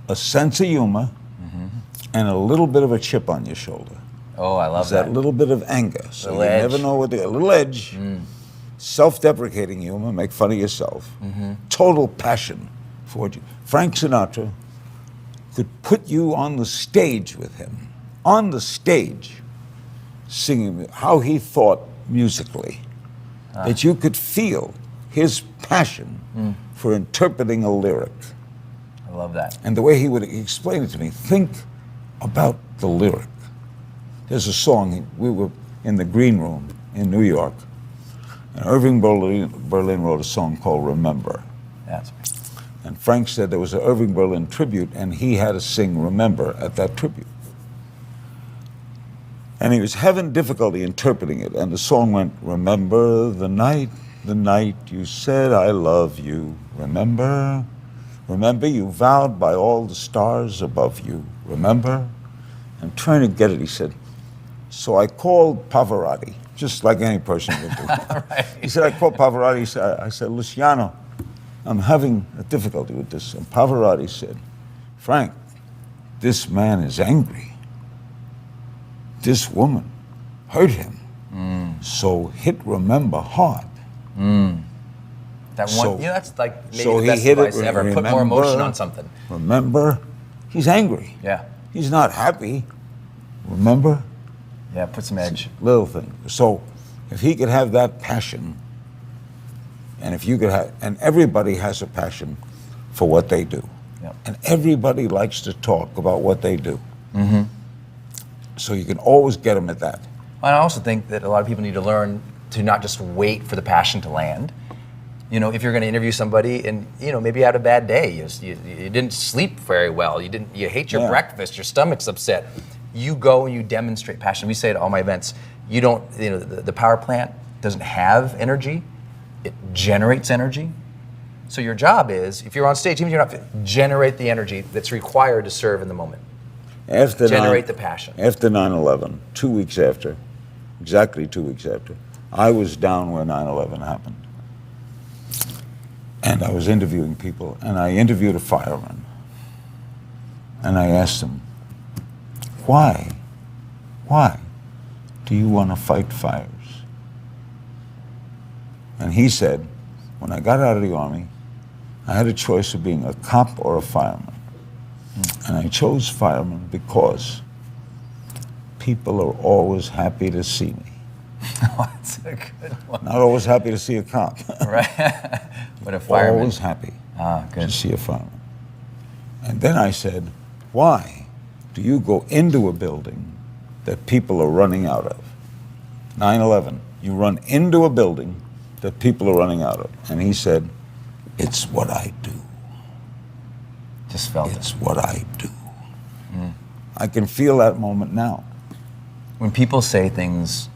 a sense of humor, and a little bit of a chip on your shoulder. Oh, I love that. That little bit of anger. So Little you edge. never know what a little edge. Self-deprecating humor, make fun of yourself. Total passion for what you. Frank Sinatra could put you on the stage with him, on the stage, singing how he thought musically, that you could feel his passion for interpreting a lyric. I love that. And the way he would explain it to me, think about the lyric. There's a song, we were in the green room in New York, and Irving Berlin wrote a song called Remember. That's And Frank said there was an Irving Berlin tribute, and he had to sing Remember at that tribute. And he was having difficulty interpreting it, and the song went, remember the night you said I love you. Remember you vowed by all the stars above you. Remember? I'm trying to get it, he said. So I called Pavarotti, just like any person would do. right. He said, I called Pavarotti, I said, Luciano, I'm having a difficulty with this. And Pavarotti said, Frank, this man is angry. This woman hurt him. So hit remember hard. That one, that's like maybe so the best he hit advice it, ever. Put more emotion on something. Remember, he's angry. Yeah. He's not happy. Remember? Yeah, put some edge. Little thing. So if he could have that passion, and if you could have, and everybody has a passion for what they do. Yep. And everybody likes to talk about what they do. So you can always get them at that. And I also think that a lot of people need to learn to not just wait for the passion to land. You know, if you're going to interview somebody and, you know, maybe you had a bad day, you didn't sleep very well, you hate your breakfast, your stomach's upset, you go and you demonstrate passion. We say at all my events, the power plant doesn't have energy, it generates energy. So your job is, if you're on stage, even if you're not, generate the energy that's required to serve in the moment. Generate the passion. After 9/11, 2 weeks after, exactly 2 weeks after, I was down where 9/11 happened. And I was interviewing people, and I interviewed a fireman. And I asked him, why do you want to fight fires? And he said, when I got out of the Army, I had a choice of being a cop or a fireman. And I chose fireman because people are always happy to see me. Oh, that's a good one. Not always happy to see a cop. Right. But a fireman. Always happy Good. to see a fireman. And then I said, why do you go into a building that people are running out of? 9/11, you run into a building that people are running out of. And he said, it's what I do. Just felt It's what I do. I can feel that moment now. When people say things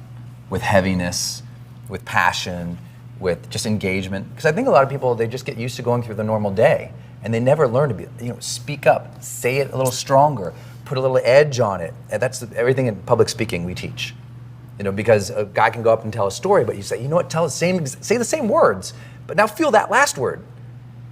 with heaviness, with passion, with just engagement, because I think a lot of people, they just get used to going through the normal day and they never learn to be, speak up, say it a little stronger, put a little edge on it. And that's everything in public speaking we teach. Because a guy can go up and tell a story, but you say, you know what, say the same words, but now feel that last word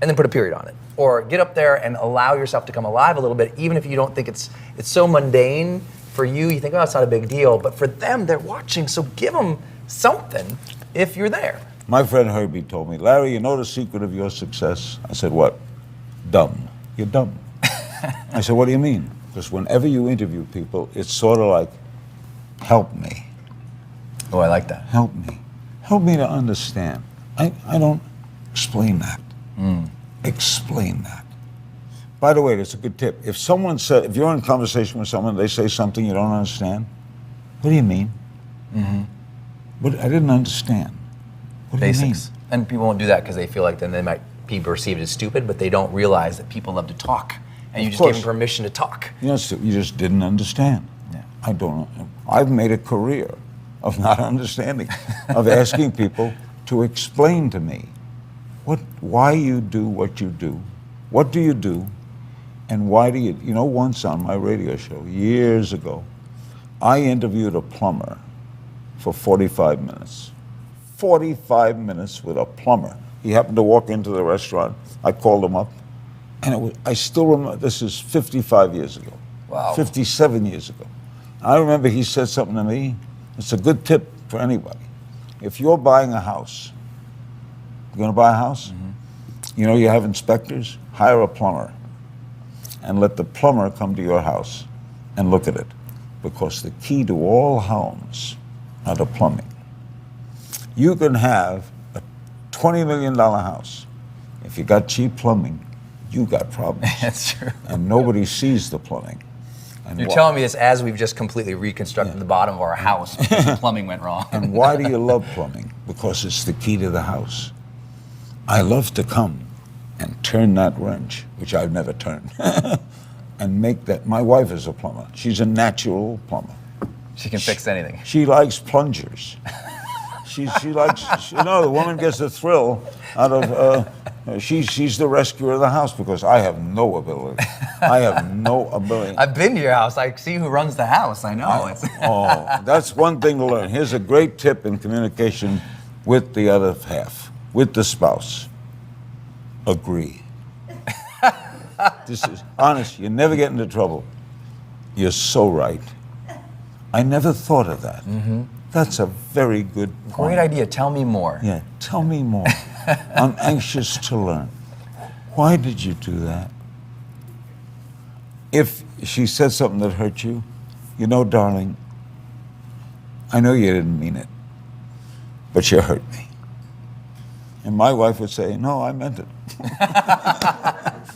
and then put a period on it. Or get up there and allow yourself to come alive a little bit, even if you don't think it's so mundane. For you, you think, oh, it's not a big deal. But for them, they're watching, so give them something if you're there. My friend Herbie told me, Larry, you know the secret of your success? I said, what? Dumb. You're dumb. I said, what do you mean? Because whenever you interview people, it's sort of like, help me. Oh, I like that. Help me. Help me to understand. I don't explain that. Explain that. By the way, that's a good tip. If if you're in conversation with someone, they say something you don't understand, what do you mean? But I didn't understand. What do you mean? Basics. And people won't do that because they feel like then they might be perceived as stupid, but they don't realize that people love to talk. And you just gave them permission to talk. You just didn't understand. Yeah. I don't know. I've made a career of not understanding, of asking people to explain to me why you do what you do. What do you do? And why do you, once on my radio show, years ago, I interviewed a plumber for 45 minutes. 45 minutes with a plumber. He happened to walk into the restaurant. I called him up. And I still remember, this is 55 years ago. Wow. 57 years ago. I remember he said something to me. It's a good tip for anybody. If you're buying a house, you're going to buy a house? You have inspectors? Hire a plumber and let the plumber come to your house and look at it. Because the key to all homes are the plumbing. You can have a $20 million house. If you got cheap plumbing, you got problems. That's true. And nobody sees the plumbing. And You're telling me this as we've just completely reconstructed the bottom of our house because the plumbing went wrong. And why do you love plumbing? Because it's the key to the house. I love to come and turn that wrench, which I've never turned, and make that. My wife is a plumber. She's a natural plumber. She can fix anything. She likes plungers. She likes, the woman gets a thrill out of, she's the rescuer of the house because I have no ability. I have no ability. I've been to your house. I see who runs the house. I know. That's one thing to learn. Here's a great tip in communication with the other half, with the spouse. Agree. This is honest. You never get into trouble. You're so right. I never thought of that. That's a very good point. Great idea. Tell me more. Yeah, tell me more. I'm anxious to learn. Why did you do that? If she said something that hurt you, darling, I know you didn't mean it, but you hurt me. And my wife would say, no, I meant it.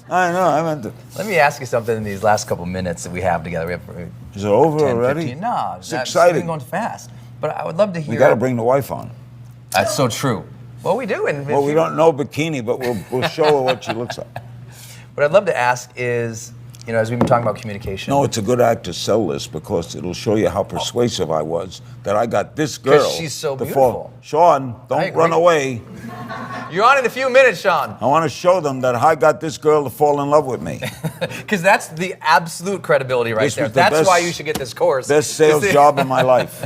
I know, I meant it. Let me ask you something in these last couple minutes that we have together. We have Is it over 10, already? 15. No, it's that's exciting. going fast. But I would love to hear. We got to bring the wife on. That's so true. Well, we do. Well, we don't know bikini, but we'll show her what she looks like. What I'd love to ask is, as we've been talking about communication. No, it's a good act to sell this because it'll show you how persuasive I was that I got this girl. Because she's so beautiful. Sean, don't run away. You're on in a few minutes, Sean. I want to show them that I got this girl to fall in love with me. Because that's the absolute credibility right there. That's why you should get this course. Best sales job in my life.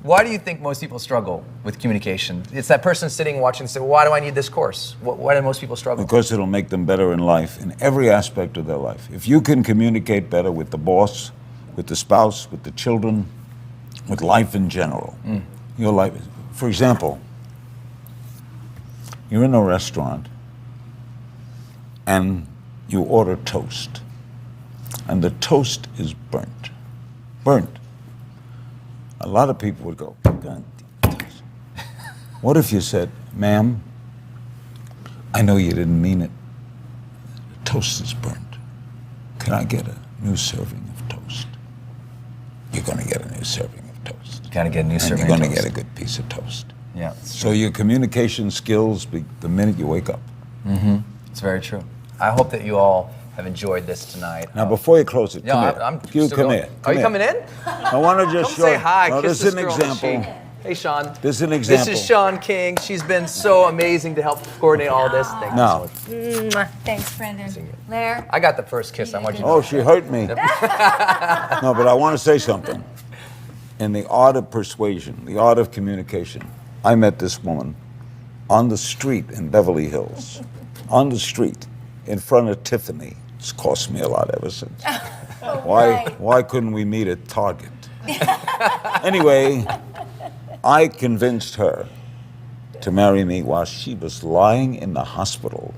Why do you think most people struggle with communication? It's that person sitting watching and say, why do I need this course? Why do most people struggle? Because it'll make them better in life, in every aspect of their life. If you can communicate better with the boss, with the spouse, with the children, with life in general, your life. For example, you're in a restaurant and you order toast, and the toast is burnt. A lot of people would go, God, What if you said, ma'am, I know you didn't mean it. The toast is burnt. Can I get a new serving of toast? You're going to get a new serving of toast. Gotta get a new serving of You're going to toast. get a good piece of toast. Yeah. So your communication skills, the minute you wake up. It's very true. I hope that you all have enjoyed this tonight. Now, before you close it, No, come here. I'm You still come going. here. Are you coming in? I want to just Come show say you. hi. No, Kiss this is this an girl on the example. cheek. Hey, Sean. This is an example. This is Sean King. She's been so amazing to help coordinate all this. Thank you Now. so much. Thanks, Brendan. Lair. I got the first kiss. I want you to Oh, she hurt me. No, but I want to say something. In the art of persuasion, the art of communication, I met this woman on the street in Beverly Hills, on the street in front of Tiffany. It's cost me a lot ever since. Why couldn't we meet at Target? Anyway, I convinced her to marry me while she was lying in the hospital.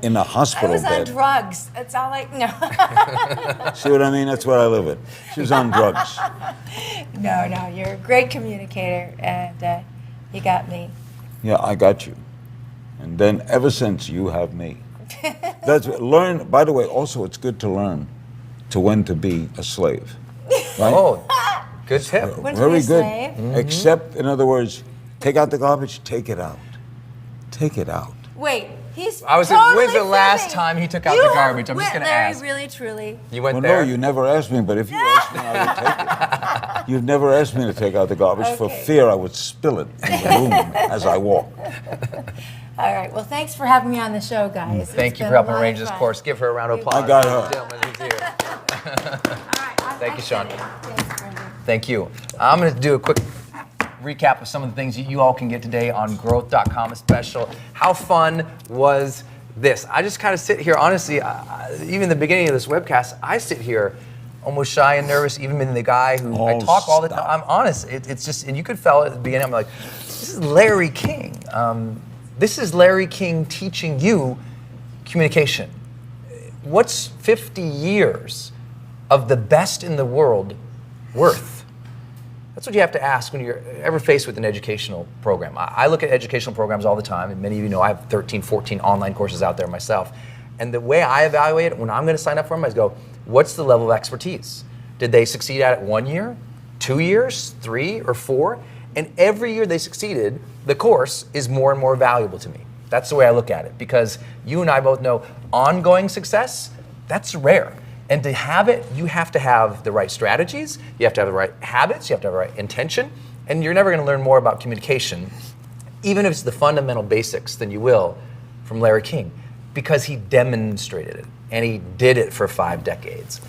In a hospital I was bed. on drugs. That's all I know. See what I mean? That's what I live with. She was on drugs. No, you're a great communicator, and you got me. Yeah, I got you. And then ever since you have me. Learn, by the way, also it's good to learn to when to be a slave. Right? Oh, good tip. When to Very be a good. slave? Except, in other words, take out the garbage, take it out. Take it out. Wait, he's I was totally when's the last fibbing. time he took out You the have garbage? I'm just went, gonna Larry, ask. really, truly. You went Well, there? no, you never asked me, but if you asked me, I would take it. You've never asked me to take out the garbage for Okay. fear I would spill it in the room as I walk. All right, well, thanks for having me on the show, guys. Thank It's you been for helping a lot arrange of this fun. course. Give her a round of applause. I got her. Gentlemen, who's here. All right, Thank you, Sean. Thanks, Brendan. Thank you. I'm going to do a quick recap of some of the things that you all can get today on growth.com special. How fun was this? I just kind of sit here, honestly, even in the beginning of this webcast, I sit here almost shy and nervous, even being the guy who I Oh, talk all the stop. time. I'm honest. It's just, and you could feel it at the beginning. I'm like, this is Larry King. This is Larry King teaching you communication. What's 50 years of the best in the world worth? That's what you have to ask when you're ever faced with an educational program. I look at educational programs all the time, and many of you know I have 13, 14 online courses out there myself. And the way I evaluate it when I'm going to sign up for them is go, what's the level of expertise? Did they succeed at it 1 year, 2 years, 3 or 4? And every year they succeeded, the course is more and more valuable to me. That's the way I look at it, because you and I both know ongoing success, that's rare. And to have it, you have to have the right strategies, you have to have the right habits, you have to have the right intention, and you're never going to learn more about communication, even if it's the fundamental basics, than you will from Larry King, because he demonstrated it, and he did it for 5 decades.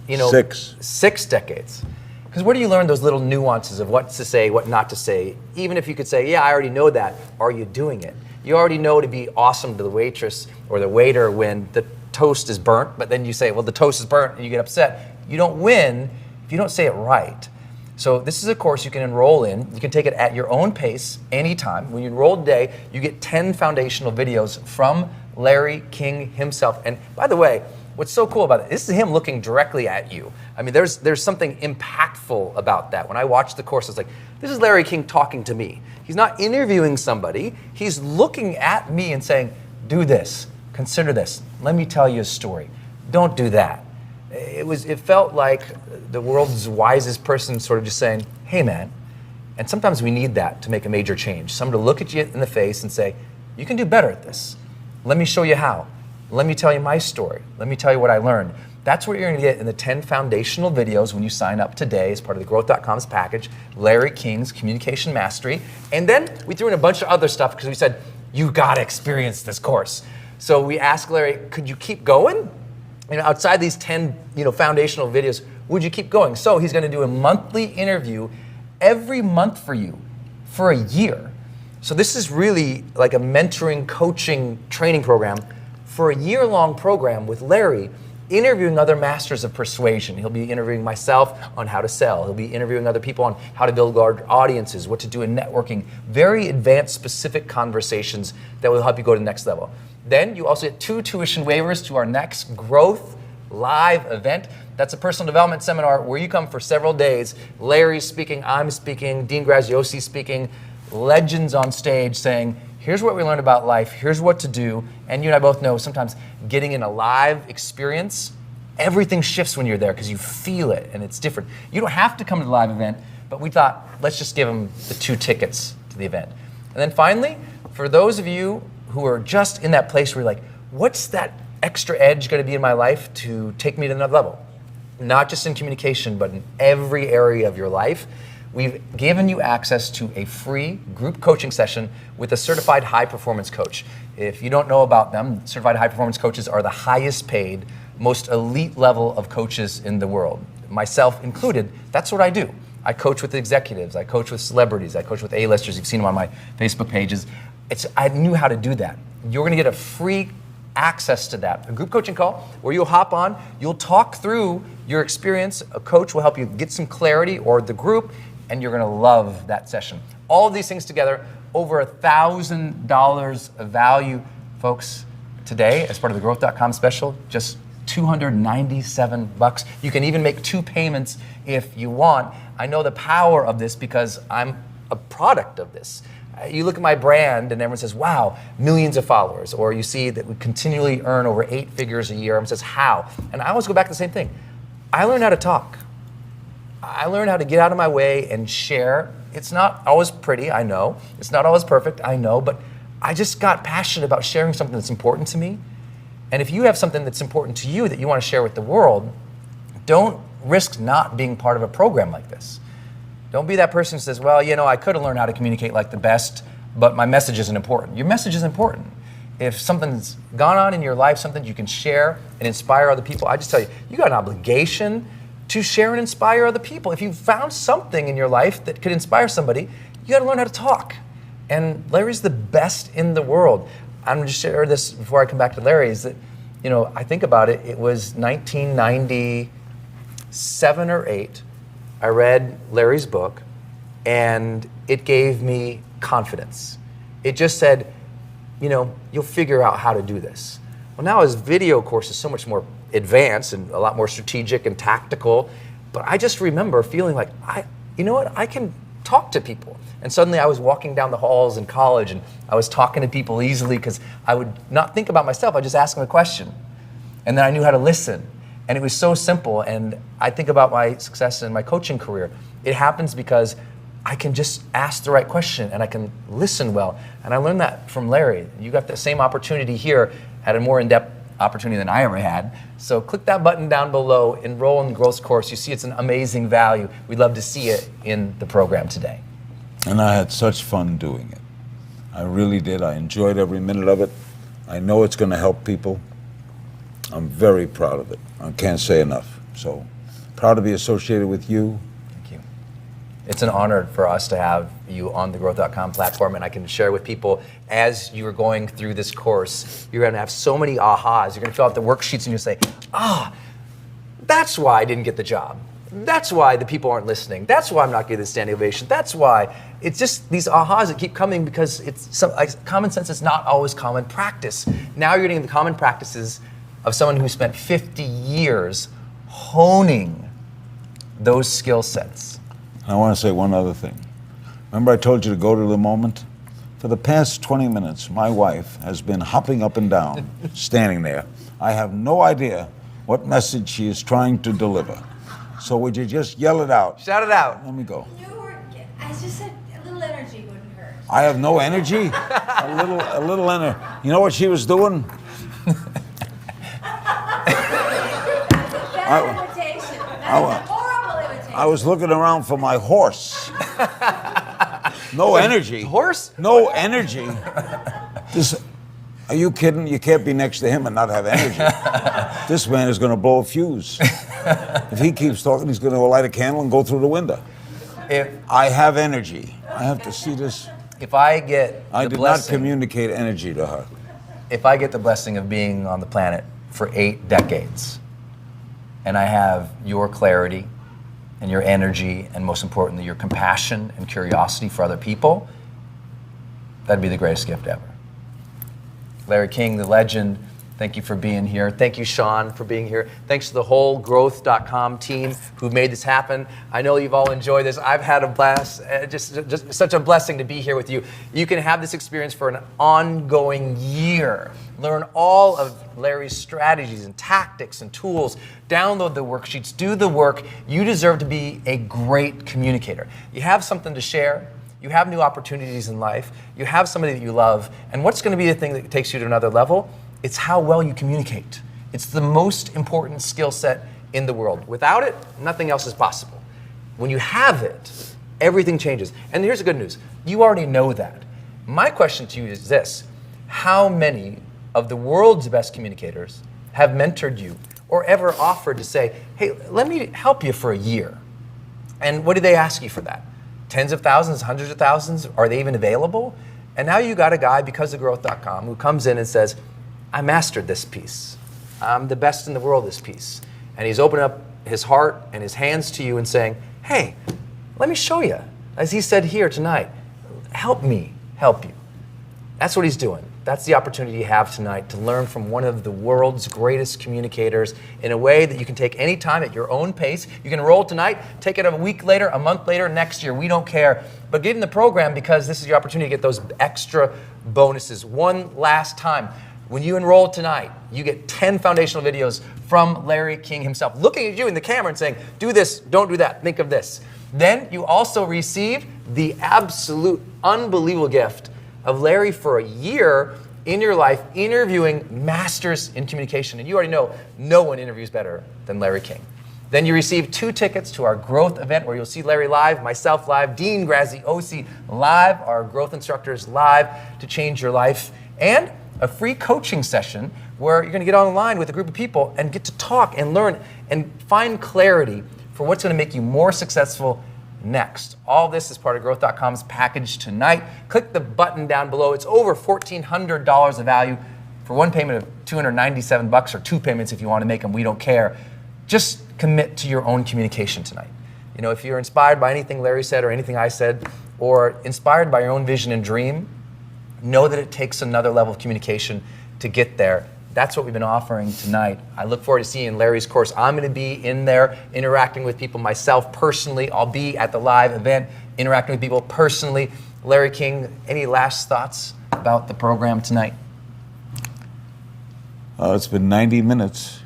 You know, 6. 6 decades. Because where do you learn those little nuances of what to say, what not to say? Even if you could say, yeah, I already know that, are you doing it? You already know to be awesome to the waitress or the waiter when the toast is burnt, but then you say, well, the toast is burnt, and you get upset. You don't win if you don't say it right. So this is a course you can enroll in. You can take it at your own pace anytime. When you enroll today, you get 10 foundational videos from Larry King himself. And by the way, what's so cool about it, this is him looking directly at you. I mean, there's something impactful about that. When I watched the course, it's like, this is Larry King talking to me. He's not interviewing somebody. He's looking at me and saying, do this, consider this. Let me tell you a story. Don't do that. It felt like the world's wisest person sort of just saying, hey man. And sometimes we need that to make a major change. Someone to look at you in the face and say, you can do better at this. Let me show you how. Let me tell you my story. Let me tell you what I learned. That's what you're going to get in the 10 foundational videos when you sign up today as part of the growth.com's package, Larry King's Communication Mastery. And then we threw in a bunch of other stuff because we said, you got to experience this course. So we asked Larry, could you keep going? You know, outside these 10 foundational videos, would you keep going? So he's going to do a monthly interview every month for you for a year. So this is really like a mentoring, coaching, training program for a year-long program with Larry, interviewing other masters of persuasion. He'll be interviewing myself on how to sell. He'll be interviewing other people on how to build large audiences, what to do in networking, very advanced, specific conversations that will help you go to the next level. Then you also get 2 tuition waivers to our next Growth Live event. That's a personal development seminar where you come for several days. Larry's speaking, I'm speaking, Dean Graziosi speaking. legends on stage saying, here's what we learned about life, here's what to do. And you and I both know sometimes getting in a live experience, everything shifts when you're there because you feel it and it's different. You don't have to come to the live event, but we thought, let's just give them the 2 tickets to the event. And then finally, for those of you who are just in that place where you're like, what's that extra edge going to be in my life to take me to another level? Not just in communication, but in every area of your life. We've given you access to a free group coaching session with a certified high performance coach. If you don't know about them, certified high performance coaches are the highest paid, most elite level of coaches in the world. Myself included, that's what I do. I coach with executives, I coach with celebrities, I coach with A-listers. You've seen them on my Facebook pages. I knew how to do that. You're gonna get a free access to that. A group coaching call where you'll hop on, you'll talk through your experience. A coach will help you get some clarity, or the group, and you're gonna love that session. All of these things together, over $1,000 of value. Folks, today, as part of the growth.com special, just $297. You can even make 2 payments if you want. I know the power of this because I'm a product of this. You look at my brand and everyone says, wow, millions of followers. Or you see that we continually earn over 8 figures a year. Everyone says, how? And I always go back to the same thing. I learned how to talk. I learned how to get out of my way and share. It's not always pretty, I know. It's not always perfect, I know. But I just got passionate about sharing something that's important to me. And if you have something that's important to you that you want to share with the world, don't risk not being part of a program like this. Don't be that person who says, well, you know, I could have learned how to communicate like the best, but my message isn't important. Your message is important. If something's gone on in your life, something you can share and inspire other people, I just tell you, you got an obligation to share and inspire other people. If you've found something in your life that could inspire somebody, you got to learn how to talk. And Larry's the best in the world. I'm going to share this before I come back to Larry, is that, you know, I think about it, it was 1997 or 8. I read Larry's book, and it gave me confidence. It just said, you know, you'll figure out how to do this. Well, now his video course is so much more advanced and a lot more strategic and tactical, but I just remember feeling like, you know what, I can talk to people. And suddenly I was walking down the halls in college and I was talking to people easily because I would not think about myself, I just ask them a question. And then I knew how to listen. And it was so simple. And I think about my success in my coaching career. It happens because I can just ask the right question and I can listen well. And I learned that from Larry. You got the same opportunity here at a more in-depth opportunity than I ever had. So click that button down below, enroll in the growth course. You see it's an amazing value. We'd love to see it in the program today. And I had such fun doing it. I really did. I enjoyed every minute of it. I know it's going to help people. I'm very proud of it. I can't say enough. So proud to be associated with you. Thank you. It's an honor for us to have you on the growth.com platform, and I can share with people as you are going through this course, you're going to have so many ahas. You're going to fill out the worksheets and you'll say, that's why I didn't get the job. That's why the people aren't listening. That's why I'm not getting the standing ovation. That's why. It's just these ahas that keep coming because common sense is not always common practice. Now you're getting the common practices of someone who spent 50 years honing those skill sets. I want to say one other thing. Remember I told you to go to the moment? For the past 20 minutes, my wife has been hopping up and down, standing there. I have no idea what message she is trying to deliver. So would you just yell it out? Shout it out. Let me go. I just said a little energy wouldn't hurt. I have no energy? a little energy. You know what she was doing? Imitation. That's a horrible imitation. I was looking around for my horse. No energy. Horse? No energy. Are you kidding? You can't be next to him and not have energy. This man is going to blow a fuse. If he keeps talking, he's going to light a candle and go through the window. I have energy. I have to see this. If I get I the did blessing, not communicate energy to her. if I get the blessing of being on the planet for 8 decades, and I have your clarity and your energy, and most importantly, your compassion and curiosity for other people, that'd be the greatest gift ever. Larry King, the legend, Thank you for being here. Thank you, Sean, for being here. Thanks to the whole growth.com team who made this happen. I know you've all enjoyed this. I've had a blast. Just such a blessing to be here with you. You can have this experience for an ongoing year. Learn all of Larry's strategies and tactics and tools. Download the worksheets. Do the work. You deserve to be a great communicator. You have something to share. You have new opportunities in life. You have somebody that you love. And what's going to be the thing that takes you to another level? It's how well you communicate. It's the most important skill set in the world. Without it, nothing else is possible. When you have it, everything changes. And here's the good news. You already know that. My question to you is this. How many of the world's best communicators have mentored you or ever offered to say, hey, let me help you for a year? And what do they ask you for that? Tens of thousands, hundreds of thousands? Are they even available? And now you got a guy, because of growth.com, who comes in and says, I mastered this piece. I'm the best in the world at this piece. And he's opening up his heart and his hands to you and saying, hey, let me show you. As he said here tonight, help me help you. That's what he's doing. That's the opportunity you have tonight to learn from one of the world's greatest communicators in a way that you can take any time at your own pace. You can enroll tonight, take it a week later, a month later, next year. We don't care. But get in the program because this is your opportunity to get those extra bonuses. One last time. When you enroll tonight, you get 10 foundational videos from Larry King himself, looking at you in the camera and saying, do this, don't do that, think of this. Then you also receive the absolute unbelievable gift of Larry for a year in your life interviewing masters in communication. And you already know no one interviews better than Larry King. Then you receive 2 tickets to our growth event where you'll see Larry live, myself live, Dean Grazzi, OC live, our growth instructors live to change your life. And a free coaching session where you're going to get online with a group of people and get to talk and learn and find clarity for what's going to make you more successful next. All this is part of growth.com's package tonight. Click the button down below. It's over $1,400 of value for one payment of $297 or 2 payments if you want to make them. We don't care. Just commit to your own communication tonight. You know, if you're inspired by anything Larry said or anything I said, or inspired by your own vision and dream, know that it takes another level of communication to get there. That's what we've been offering tonight. I look forward to seeing you in Larry's course. I'm going to be in there interacting with people myself personally. I'll be at the live event interacting with people personally. Larry King, any last thoughts about the program tonight? It's been 90 minutes.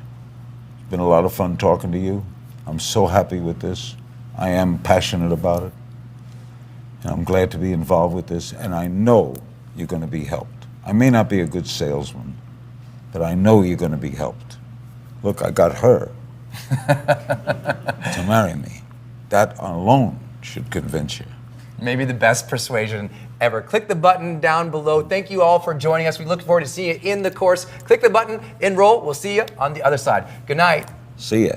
It's been a lot of fun talking to you. I'm so happy with this. I am passionate about it. And I'm glad to be involved with this. And I know you're going to be helped. I may not be a good salesman, but I know you're going to be helped. Look, I got her to marry me. That alone should convince you. Maybe the best persuasion ever. Click the button down below. Thank you all for joining us. We look forward to seeing you in the course. Click the button, enroll. We'll see you on the other side. Good night. See ya.